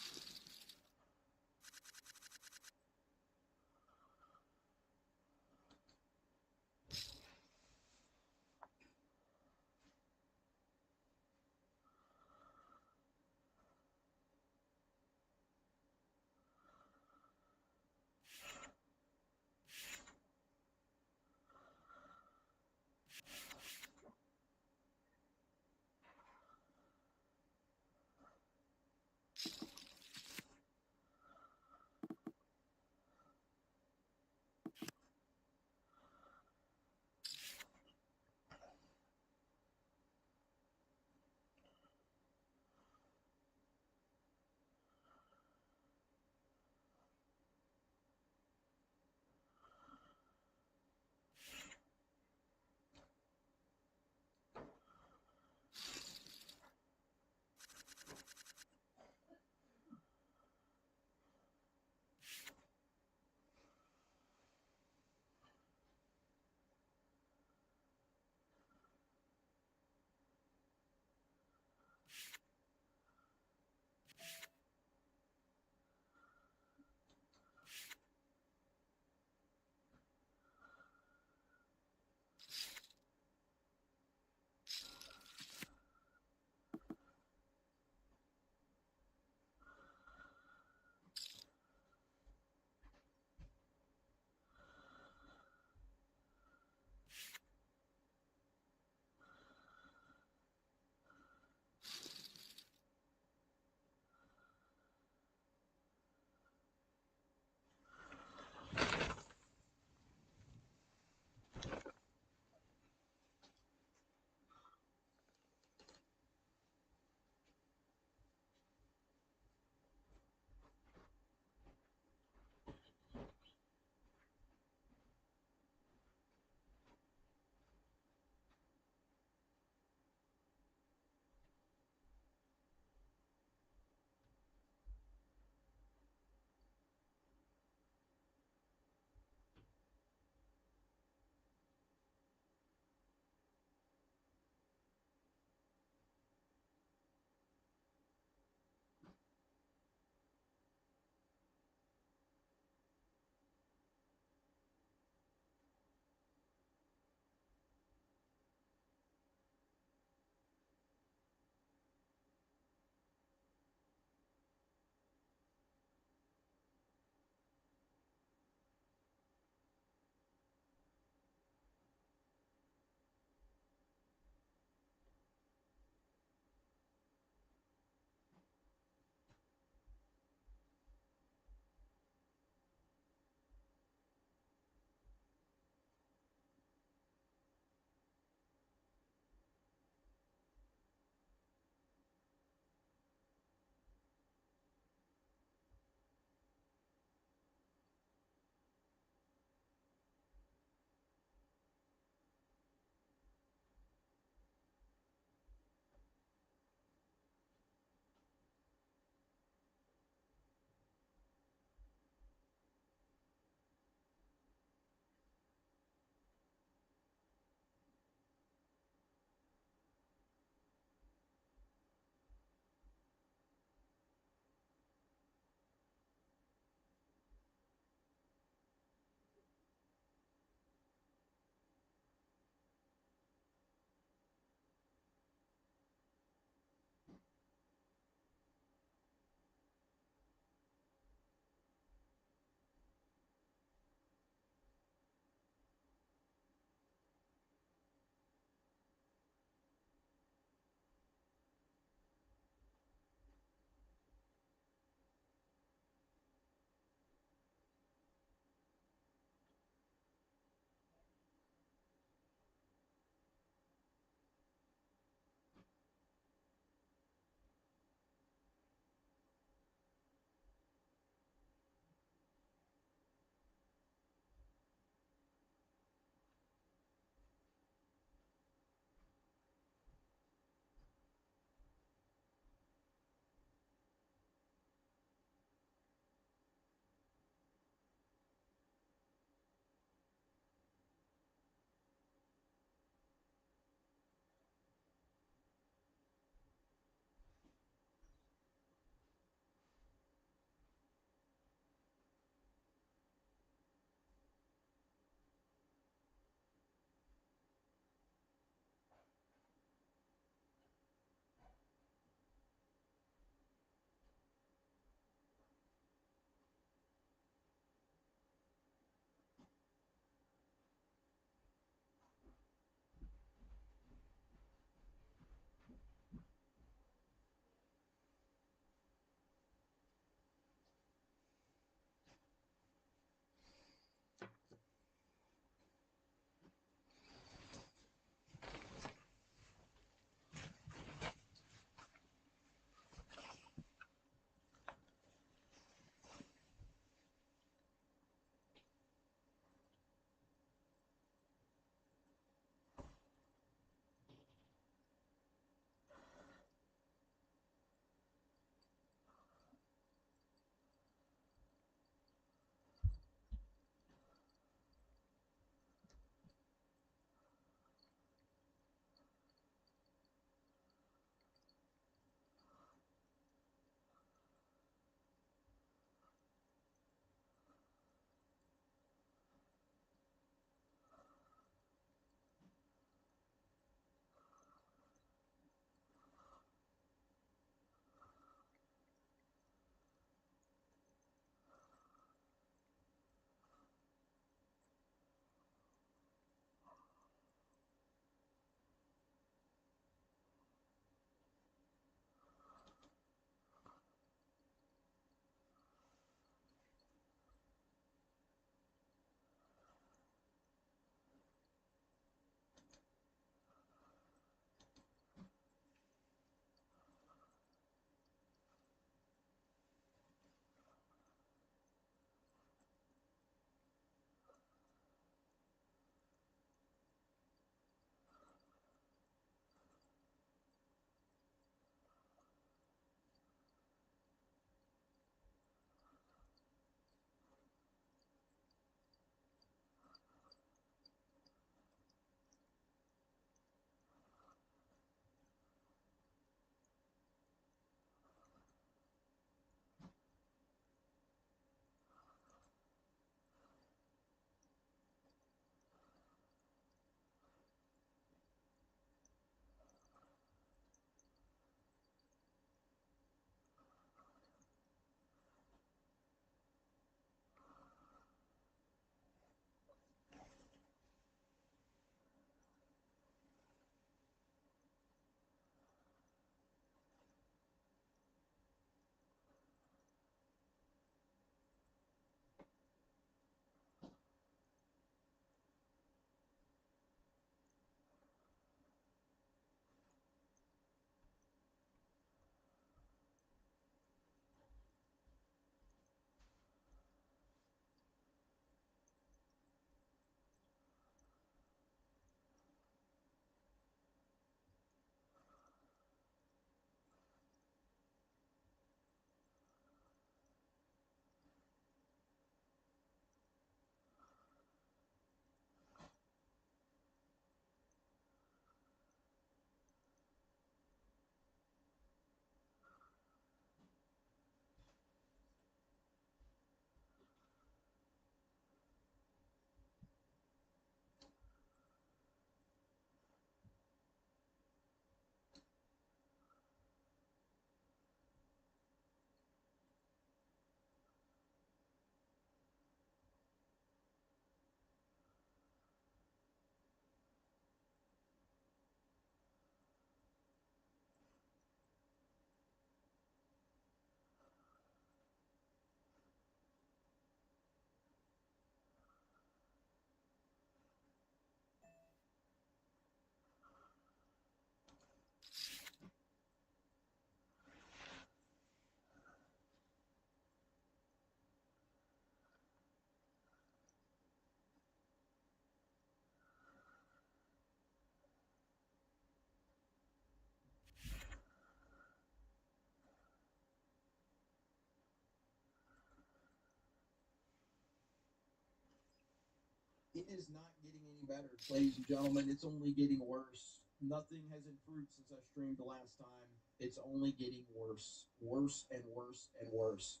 It is not getting any better, ladies and gentlemen. It's only getting worse. Nothing has improved since I streamed the last time. It's only getting worse. Worse and worse and worse.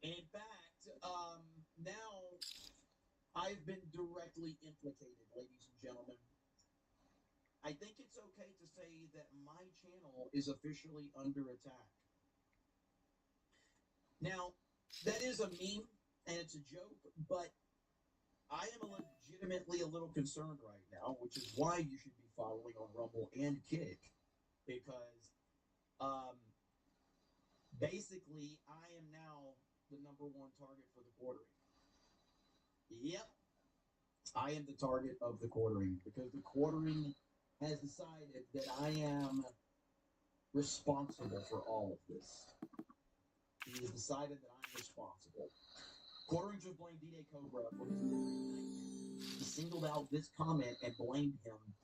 And in fact, now I've been directly implicated, ladies and gentlemen. I think it's okay to say that my channel is officially under attack. Now, that is a meme and it's a joke, but I am legitimately a little concerned right now, which is why you should be following on Rumble and Kick, because basically I am now the #1 target for the quartering. Yep, I am the target of the quartering because the quartering has decided that I am responsible for all of this. He has decided that I'm responsible. Quartering just blamed D-Day Cobra for his quartering. He singled out this comment and blamed him,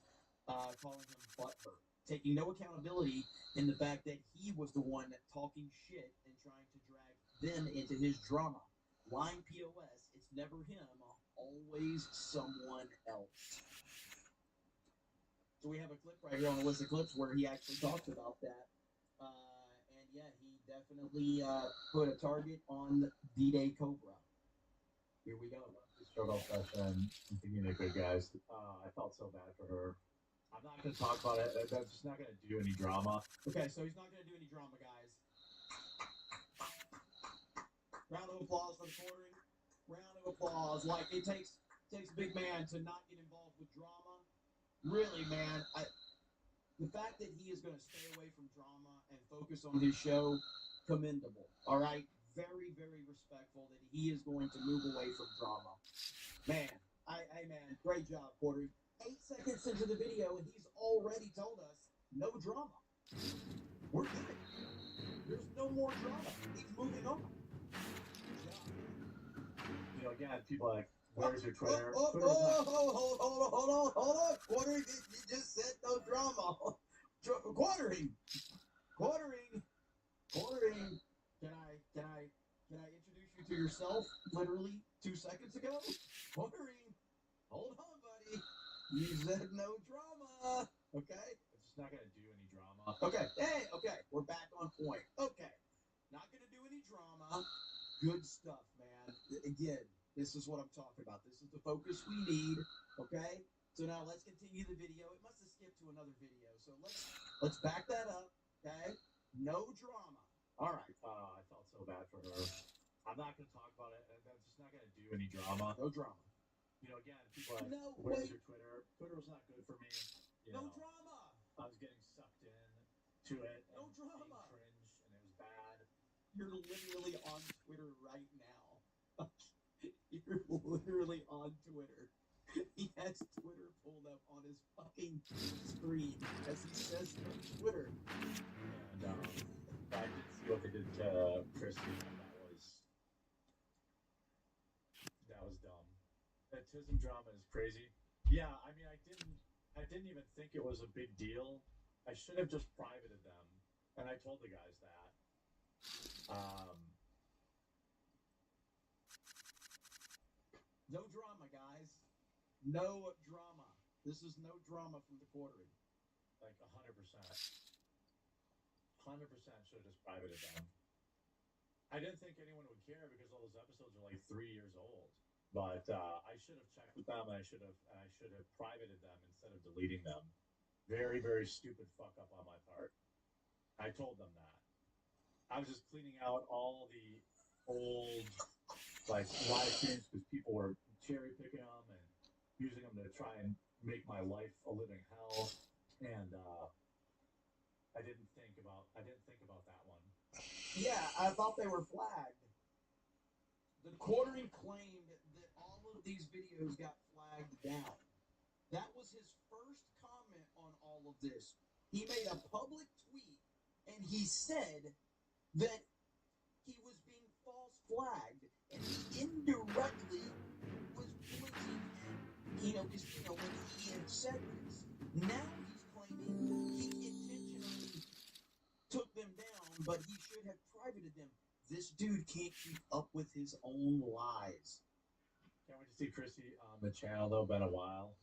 calling him butthurt, taking no accountability in the fact that he was the one talking shit and trying to drag them into his drama. Line POS, it's never him, always someone else. So we have a clip right here on the list of clips where he actually talks about that. And yeah, he definitely put a target on D-Day Cobra. Here we go. Struggle session. Continuing good, guys. I felt so bad for her. I'm not going to talk about it. That's just not going to do any drama. Okay, so he's not going to do any drama, guys. Round of applause for the quartering. Round of applause. Like, it takes a big man to not get involved with drama. Really, man. The fact that he is going to stay away from drama and focus on his show, commendable. All right? Very, very respectful that he is going to move away from drama. Man, man, great job, Quartering. 8 seconds into the video, and he's already told us no drama. We're good. There's no more drama. He's moving on. Good job. You know, again, people are like, where's your Twitter? Hold on. Quartering, you just said no drama. Quartering. Can I introduce you to yourself literally 2 seconds ago? Quartering. Hold on, buddy. You said no drama. Okay? It's just not going to do any drama. Okay. Hey, okay. We're back on point. Okay. Not going to do any drama. Good stuff, man. Again, this is what I'm talking about. This is the focus we need. Okay? So now let's continue the video. It must have skipped to another video. So let's back that up. Okay? No drama. All right. I felt so bad for her. I'm not going to talk about it. That's just not going to do any drama. No drama. You know, again, people are like, No, where's wait. your Twitter? Twitter was not good for me. You No know, drama. I was getting sucked in to it. No and drama. being cringe, and it was bad. You're literally on Twitter right now. You're literally on Twitter. He has Twitter pulled up on his fucking screen as he says on Twitter. And I did see what they did to Christy. That was dumb. Autism drama is crazy. Yeah, I mean, I didn't even think it was a big deal. I should have just privated them, and I told the guys that. No drama, guys. No drama. This is no drama from the quartering. Like 100%. 100% should have just privated them. I didn't think anyone would care because all those episodes are like 3 years old. But I should have checked with them, and I should have privated them instead of deleting them. Very, very stupid fuck up on my part. I told them that. I was just cleaning out all the old live streams because people were cherry picking them and using them to try and make my life a living hell. And I didn't think about that one. Yeah, I thought they were flagged. The quartering claimed that all of these videos got flagged down. That was his first comment on all of this. He made a public tweet and he said that he was being false flagged and he indirectly was pointing at, when he had said this. Now he's claiming he intentionally took them down, but he should have privated them. This dude can't keep up with his own lies. Can't wait to see Chrissy on the channel though. Been a while.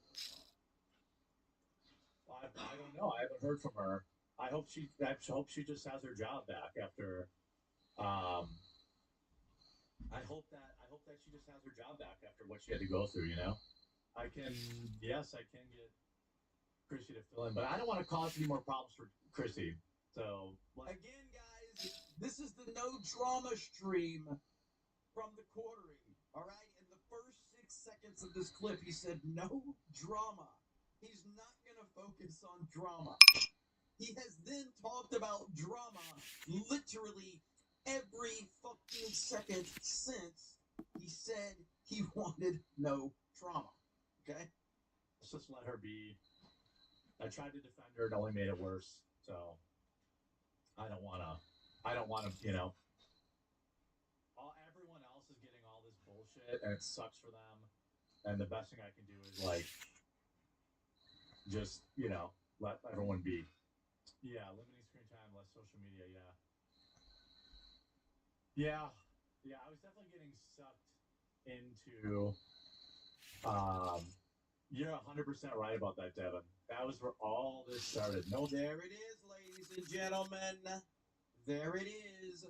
I don't know. I haven't heard from her. I hope she just has her job back after. I hope that she just has her job back after what she had to go through. You know. I can get Chrissy to fill in, but I don't want to cause any more problems for Chrissy. So Again, guys, this is the no drama stream from the quartering. All right, in the first 6 seconds of this clip, he said no drama. He's not gonna focus on drama. He has then talked about drama literally every fucking second since he said he wanted no drama. Okay? let's just let her be. I tried to defend her; it only made it worse. So I don't want to. You know. Everyone else is getting all this bullshit, and it sucks for them. And the best thing I can do is like, just let everyone be. Yeah, limiting screen time, less social media. Yeah. I was definitely getting sucked into. You're 100% right about that, Devin. That was where all this started. No, There it is, ladies and gentlemen. There it is.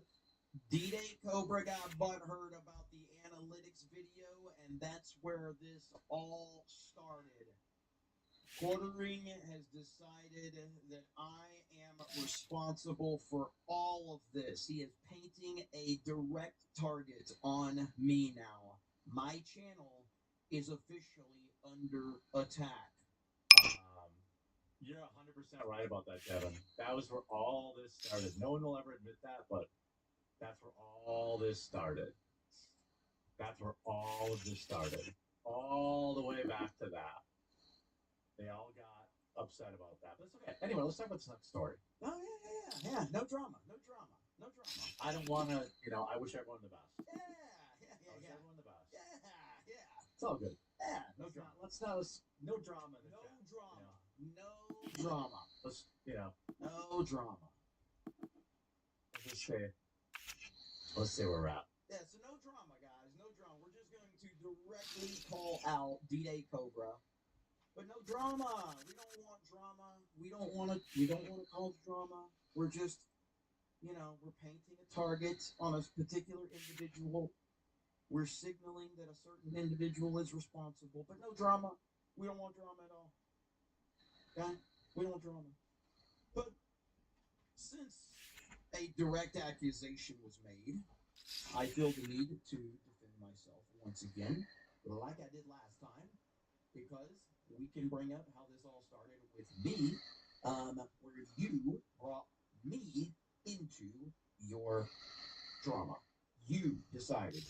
D-Day Cobra got butthurt about the analytics video, and that's where this all started. Quartering has decided that I am responsible for all of this. He is painting a direct target on me now. My channel is officially under attack. You're 100% right about that, Devin. That was where all this started. No one will ever admit that, but that's where all this started. That's where all of this started. All the way back to that. They all got upset about that. But it's okay. Anyway, let's talk about this next story. Oh, yeah. No drama. I don't want to, I wish everyone the best. Yeah. I wish everyone the best. Yeah. It's all good. Yeah. No drama. No drama in the No chat. drama. No Drama. Let's, No drama. Let's see where we're at. Yeah, so no drama, guys. No drama. We're just going to directly call out D-Day Cobra. But no drama. We don't want drama. We don't want to cause drama. We're just, we're painting a target on a particular individual. We're signaling that a certain individual is responsible. But no drama. We don't want drama at all. Okay? We don't want drama. But since a direct accusation was made, I feel the need to defend myself once again, like I did last time, because we can bring up how this all started with me, where you brought me into your drama. You decided.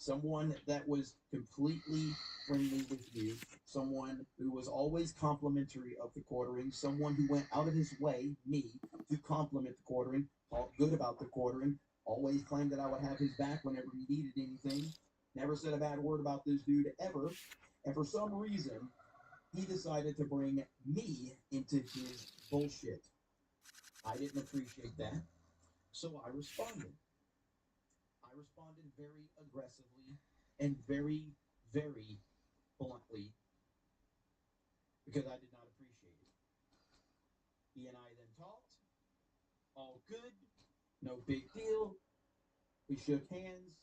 Someone that was completely friendly with you, someone who was always complimentary of the quartering, someone who went out of his way, me, to compliment the quartering, talk good about the quartering, always claimed that I would have his back whenever he needed anything, never said a bad word about this dude ever, and for some reason, he decided to bring me into his bullshit. I didn't appreciate that, so I responded. I responded very aggressively and very, very bluntly because I did not appreciate it. He and I then talked. All good. No big deal. We shook hands,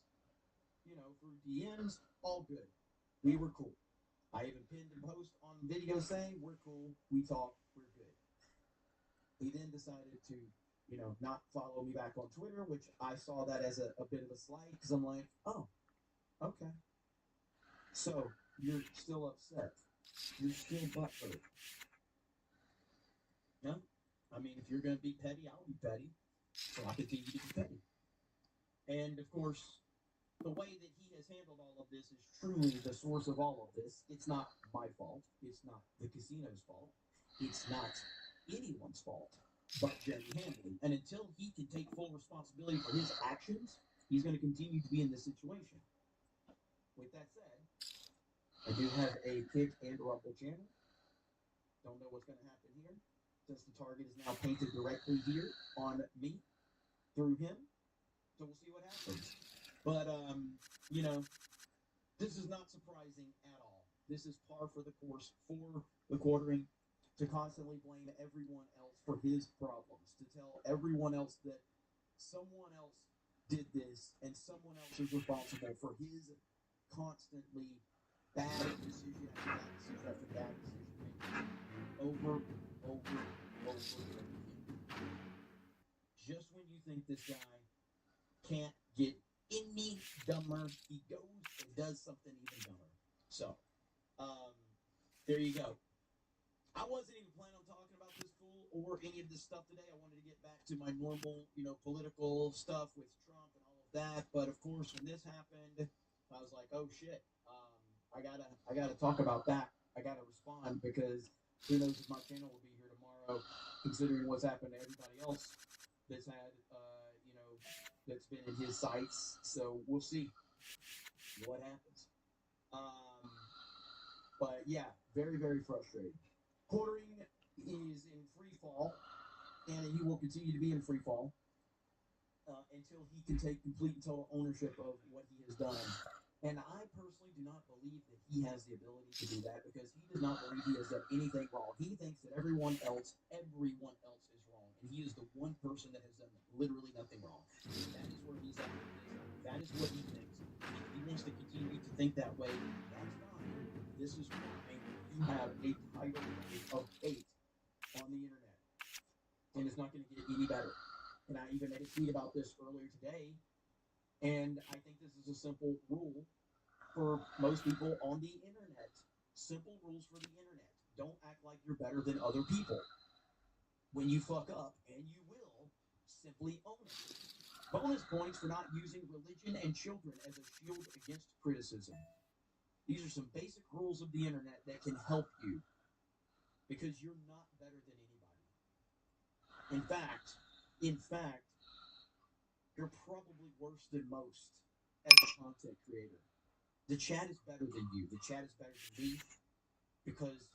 through DMs. All good. We were cool. I even pinned a post on video saying, we're cool. We talk. We're good. He then decided to not follow me back on Twitter, which I saw that as a bit of a slight because I'm like, oh, okay. So you're still upset. You're still butthurt. No? I mean, if you're going to be petty, I'll be petty. So I'll continue to be petty. And of course, the way that he has handled all of this is truly the source of all of this. It's not my fault. It's not the casino's fault. It's not anyone's fault. But Jeremy Hamlin. And until he can take full responsibility for his actions, he's going to continue to be in this situation. With that said, I do have a Kick and Rumble channel. Don't know what's going to happen here, since the target is now painted directly here on me through him. So we'll see what happens. But, This is not surprising at all. This is par for the course for the quartering, to constantly blame everyone else for his problems, to tell everyone else that someone else did this and someone else is responsible for his constantly bad decision after bad decision after bad decision making. Over, over, again. Just when you think this guy can't get any dumber, he goes and does something even dumber. So, there you go. I wasn't even planning on talking about this fool or any of this stuff today. I wanted to get back to my normal, political stuff with Trump and all of that. But of course, when this happened, I was like, oh shit, I gotta talk about that. I gotta respond because who knows if my channel will be here tomorrow, considering what's happened to everybody else that's had, that's been in his sights. So we'll see what happens. But yeah, very, very frustrating. Quartering is in free fall, and he will continue to be in free fall until he can take complete and total ownership of what he has done. And I personally do not believe that he has the ability to do that because he does not believe he has done anything wrong. He thinks that everyone else is wrong, and he is the one person that has done literally nothing wrong. That is where he's at with this. That is what he thinks. If he wants to continue to think that way, that's fine. This is why you have a tidal wave of hate on the internet, and it's not going to get any better. And I even made a tweet about this earlier today, and I think this is a simple rule for most people on the internet. Simple rules for the internet. Don't act like you're better than other people. When you fuck up, and you will, simply own it. Bonus points for not using religion and children as a shield against criticism. These are some basic rules of the internet that can help you because you're not better than anybody. In fact, you're probably worse than most as a content creator. The chat is better than you. The chat is better than me because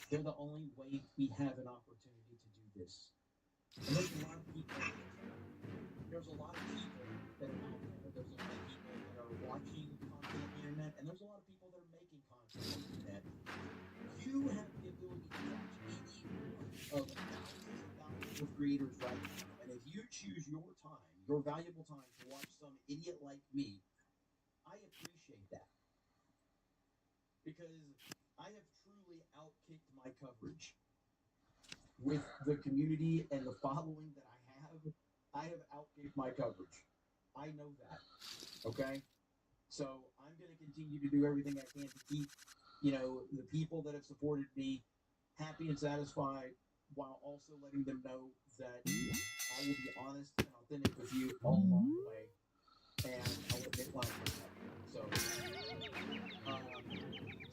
they're the only way we have an opportunity to do this. And there's a lot of people. There's a lot of people that are out there. There's a lot of people that are watching content on the internet, and there's a lot of people that are making content on the internet. You have the ability to watch any one of thousands and thousands of creators right now. And if you choose your time, your valuable time, to watch some idiot like me, I appreciate that. Because I have truly outkicked my coverage. With the community and the following that I have outkicked my coverage. I know that. Okay? So I'm going to continue to do everything I can to keep, the people that have supported me happy and satisfied, while also letting them know that I will be honest and authentic with you all along the way, and I will admit when I'm fucked up. So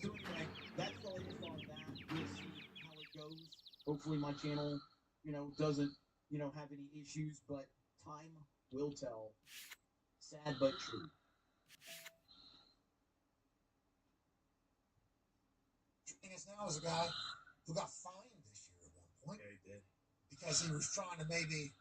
anyway, that's the latest on that. We'll see how it goes. Hopefully my channel, doesn't, have any issues, but time will tell. Sad but true. Us now is a guy who got fined this year at one point. Yeah, he did. Because he was trying to maybe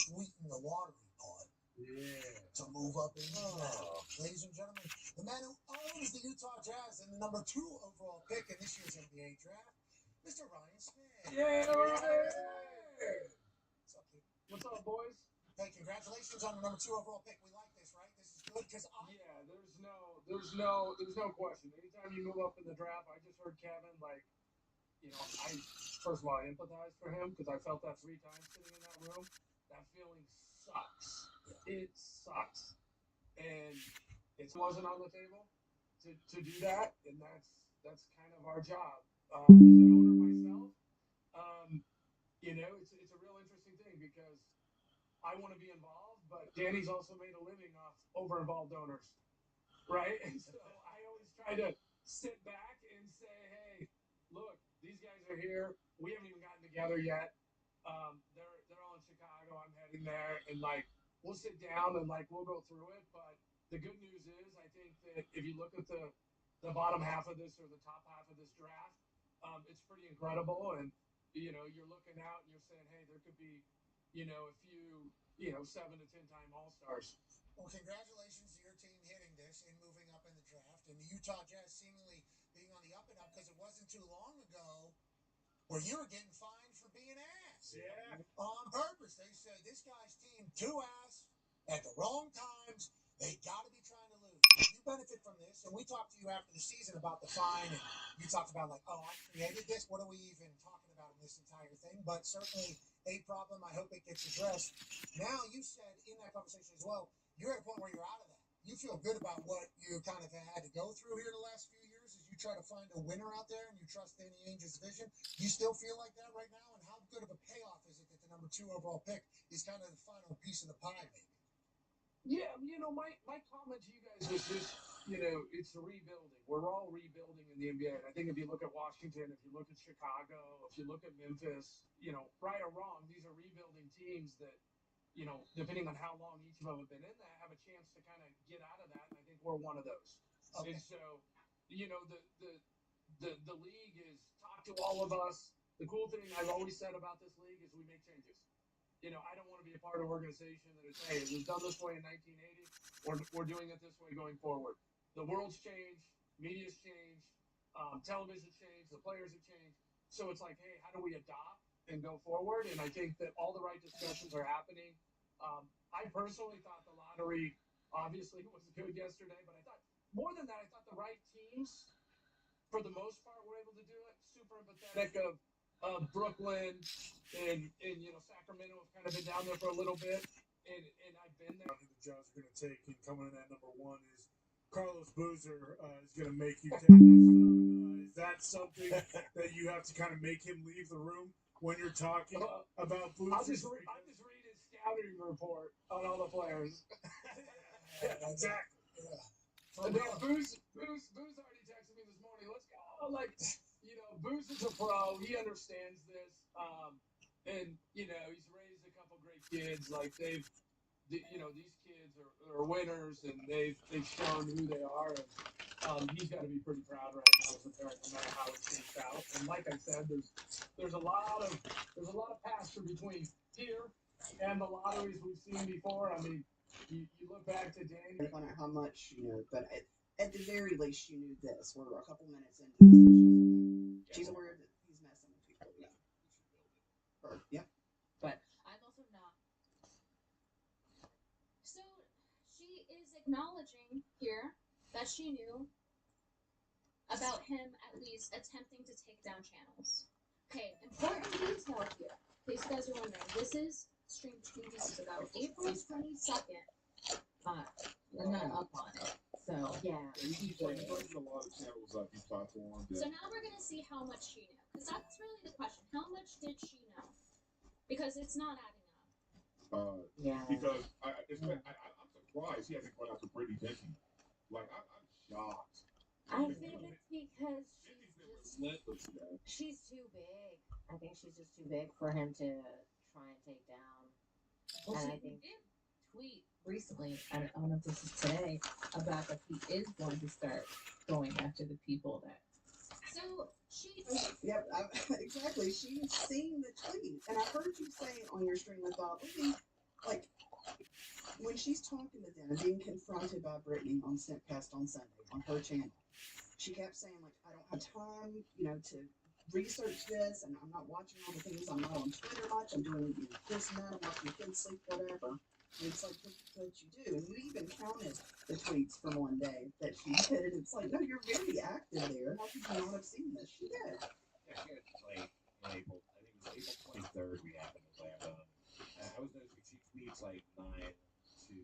sweeten the lottery pot. Yeah. To move up in the draft. Ladies and gentlemen, the man who owns the Utah Jazz and the number 2 overall pick in this year's NBA draft, Mr. Ryan Smith. Yeah, Ryan! What's up, dude? What's up, boys? Hey, congratulations on the number 2 overall pick. We like this, right? This is good because there's no question. Anytime you move up in the draft, I just heard Kevin, first of all, I empathize for him because I felt that 3 times sitting in that room. That feeling sucks. Yeah. It sucks. And it wasn't on the table to do that, and that's kind of our job. As an owner myself, it's a real interesting thing because I want to be involved, but Danny's also made a living off over-involved owners, right? And so I always try to sit back and say, hey, look, these guys are here. We haven't even gotten together yet. They're all in Chicago. I'm heading there, and we'll sit down and we'll go through it. But the good news is, I think that if you look at the bottom half of this or the top half of this draft, it's pretty incredible. And you're looking out and you're saying, hey, there could be, a few, 7 to 10 time All-Stars Well, congratulations to your team hitting this and moving up in the draft, and the Utah Jazz seemingly being on the up and up because it wasn't too long ago where you were getting fined for being ass. Yeah. On purpose. They say this guy's team too ass at the wrong times. They got to be trying to lose. You benefit from this, and we talked to you after the season about the fine, and you talked about like, oh, I created this. What are we even talking about in this entire thing? But certainly a problem. I hope it gets addressed. Now you said in that conversation as well, you're at a point where you're out of that. You feel good about what you kind of had to go through here the last few years as you try to find a winner out there, and you trust Danny Ainge's vision. You still feel like that right now, and how good of a payoff is it that the number 2 overall pick is kind of the final piece of the pie, maybe? Yeah, my comment to you guys was just, it's rebuilding. We're all rebuilding in the NBA. And I think if you look at Washington, if you look at Chicago, if you look at Memphis, right or wrong, these are rebuilding teams that, depending on how long each of them have been in that, have a chance to kind of get out of that. And I think we're one of those. Okay. And so, the league is talk to all of us. The cool thing I've always said about this league is we make changes. I don't want to be a part of an organization that is, hey, it was done this way in 1980. We're doing it this way going forward. The world's changed, media's changed, television's changed, the players have changed. So it's like, hey, how do we adopt and go forward? And I think that all the right discussions are happening. I personally thought the lottery obviously was good yesterday, but I thought more than that, I thought the right teams, for the most part, were able to do it. Super empathetic of Brooklyn and Sacramento have kind of been down there for a little bit, and I've been there. I think the Jazz are going to take, and coming in at number 1 is Carlos Boozer is going to make you take his son. Is that something that you have to kind of make him leave the room when you're talking about Boozer? I'll just read his scouting report on all the players. Exactly. Yeah. And then Booze already texted me this morning. Let's go. Booze is a pro. He understands this. And he's raised a couple great kids. Like these kids are winners, and they've shown who they are. And he's got to be pretty proud right now as a parent, no matter how it shakes out. And like I said, there's a lot of pasture between here and the lotteries we've seen before. I mean, you look back to Danny. I don't know how much you know, but at the very least, you knew this. We're a couple minutes into this, and she's aware that he's messing with people. Yeah. Yep. But I'm also not. So she is acknowledging here that she knew about him at least attempting to take down channels. Okay, important detail here. In case you guys are wondering, this is Stream This is about April 22nd. I'm not up on it. So yeah. He's breaking a lot of channels up these platforms. So now we're gonna see how much she knew, because that's really the question. How much did she know? Because it's not adding up. Yeah. Because I'm surprised he hasn't gone after Brittany Jenkins. Like I'm shocked. I think it's because she's too big. I think she's just too big for him to try and take down. Well, and she I think did tweet recently, I don't know if this is today, about that he is going to start going after the people that. So she. Yep, exactly. She's seeing the tweet, and I heard you say on your stream, I thought, like, when she's talking to them, being confronted by Brittany on Simpcast on Sunday on her channel, she kept saying, like, I don't have time, to research this, and I'm not watching all the things. I'm not on Twitter much. I'm doing this and that. I'm watching kids sleep, whatever. And it's like, what you do? And you even counted the tweets from one day that she did, and it's like, no, you're very active there. How could you not have seen this? She did. Yeah, she had, like, in April, I think it was April 23rd we happened to Atlanta. I was noticing she tweets like 9 to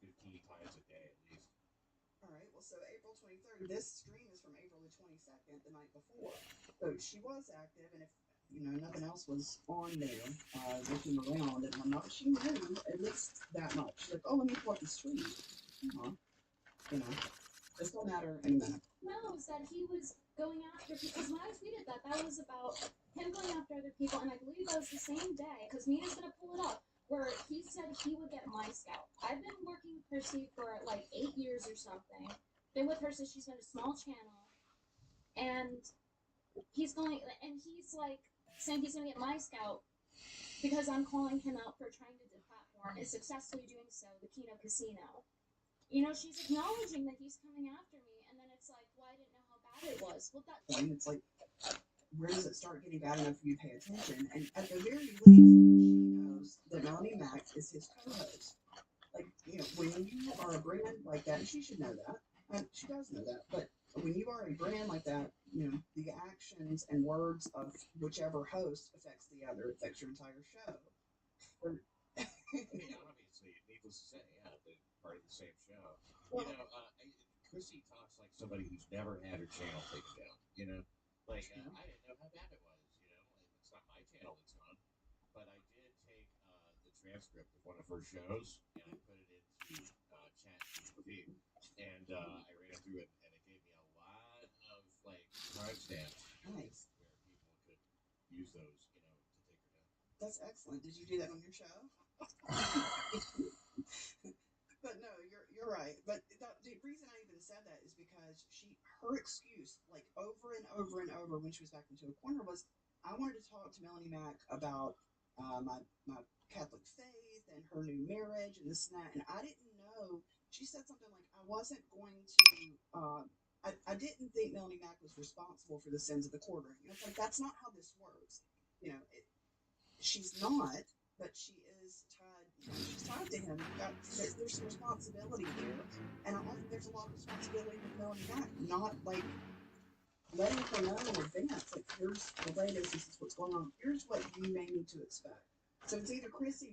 15 times a day at least. All right, well, so April 23rd, this stream is from April the 22nd, the night before. So she was active, and if, nothing else was on there, looking around, and I'm not, she knew at least that much. Like, oh, let me pull up the stream. It's no matter in a minute. Knows that he was going after people, because when I tweeted that was about him going after other people, and I believe that was the same day, because Nina's going to pull it up, where he said he would get my scout. I've been working with Percy for like 8 years or something. Been with her since she's been a small channel, and he's like saying he's going to get my scout because I'm calling him out for trying to deplatform and successfully doing so the Kino Casino. You know, she's acknowledging that he's coming after me, and then it's like, well, I didn't know how bad it was. Well, that point, it's like, where does it start getting bad enough for you to pay attention? And at the very least, she knows that Melanie Mack is his co-host. Like, you know, when you are a brand like that, and she should know that, and she does know that, but when you are a brand like that, you know, the actions and words of whichever host affects the other, affects your entire show. I mean, obviously, needless to say, yeah, they're part of the same show. Well, you know, Chrissy talks like somebody who's never had her channel taken down. You know, like I didn't know how bad it was. You know, it's not my channel that's gone, but I did take the transcript of one of her shows and I put it into ChatGPT, and I ran through it, and it gave me a lot of like timestamps. Nice. Where people could use those, you know, to take her down. That's excellent. Did you do that on your show? But no, you're right. But the reason I even said that is because her excuse, like over and over and over when she was backed into a corner, was I wanted to talk to Melanie Mack about my Catholic faith and her new marriage and this and that, and I didn't know. She said something like I wasn't going to. I didn't think Melanie Mack was responsible for the sins of the quartering. You know, it's like that's not how this works. You know, she's not, but she is tied. You know, she's tied to him. There's some responsibility here, and I think there's a lot of responsibility with Melanie Mack, not like letting her know in advance. Like, here's the latest. This is what's going on. Here's what you may need to expect. So it's either Chrissy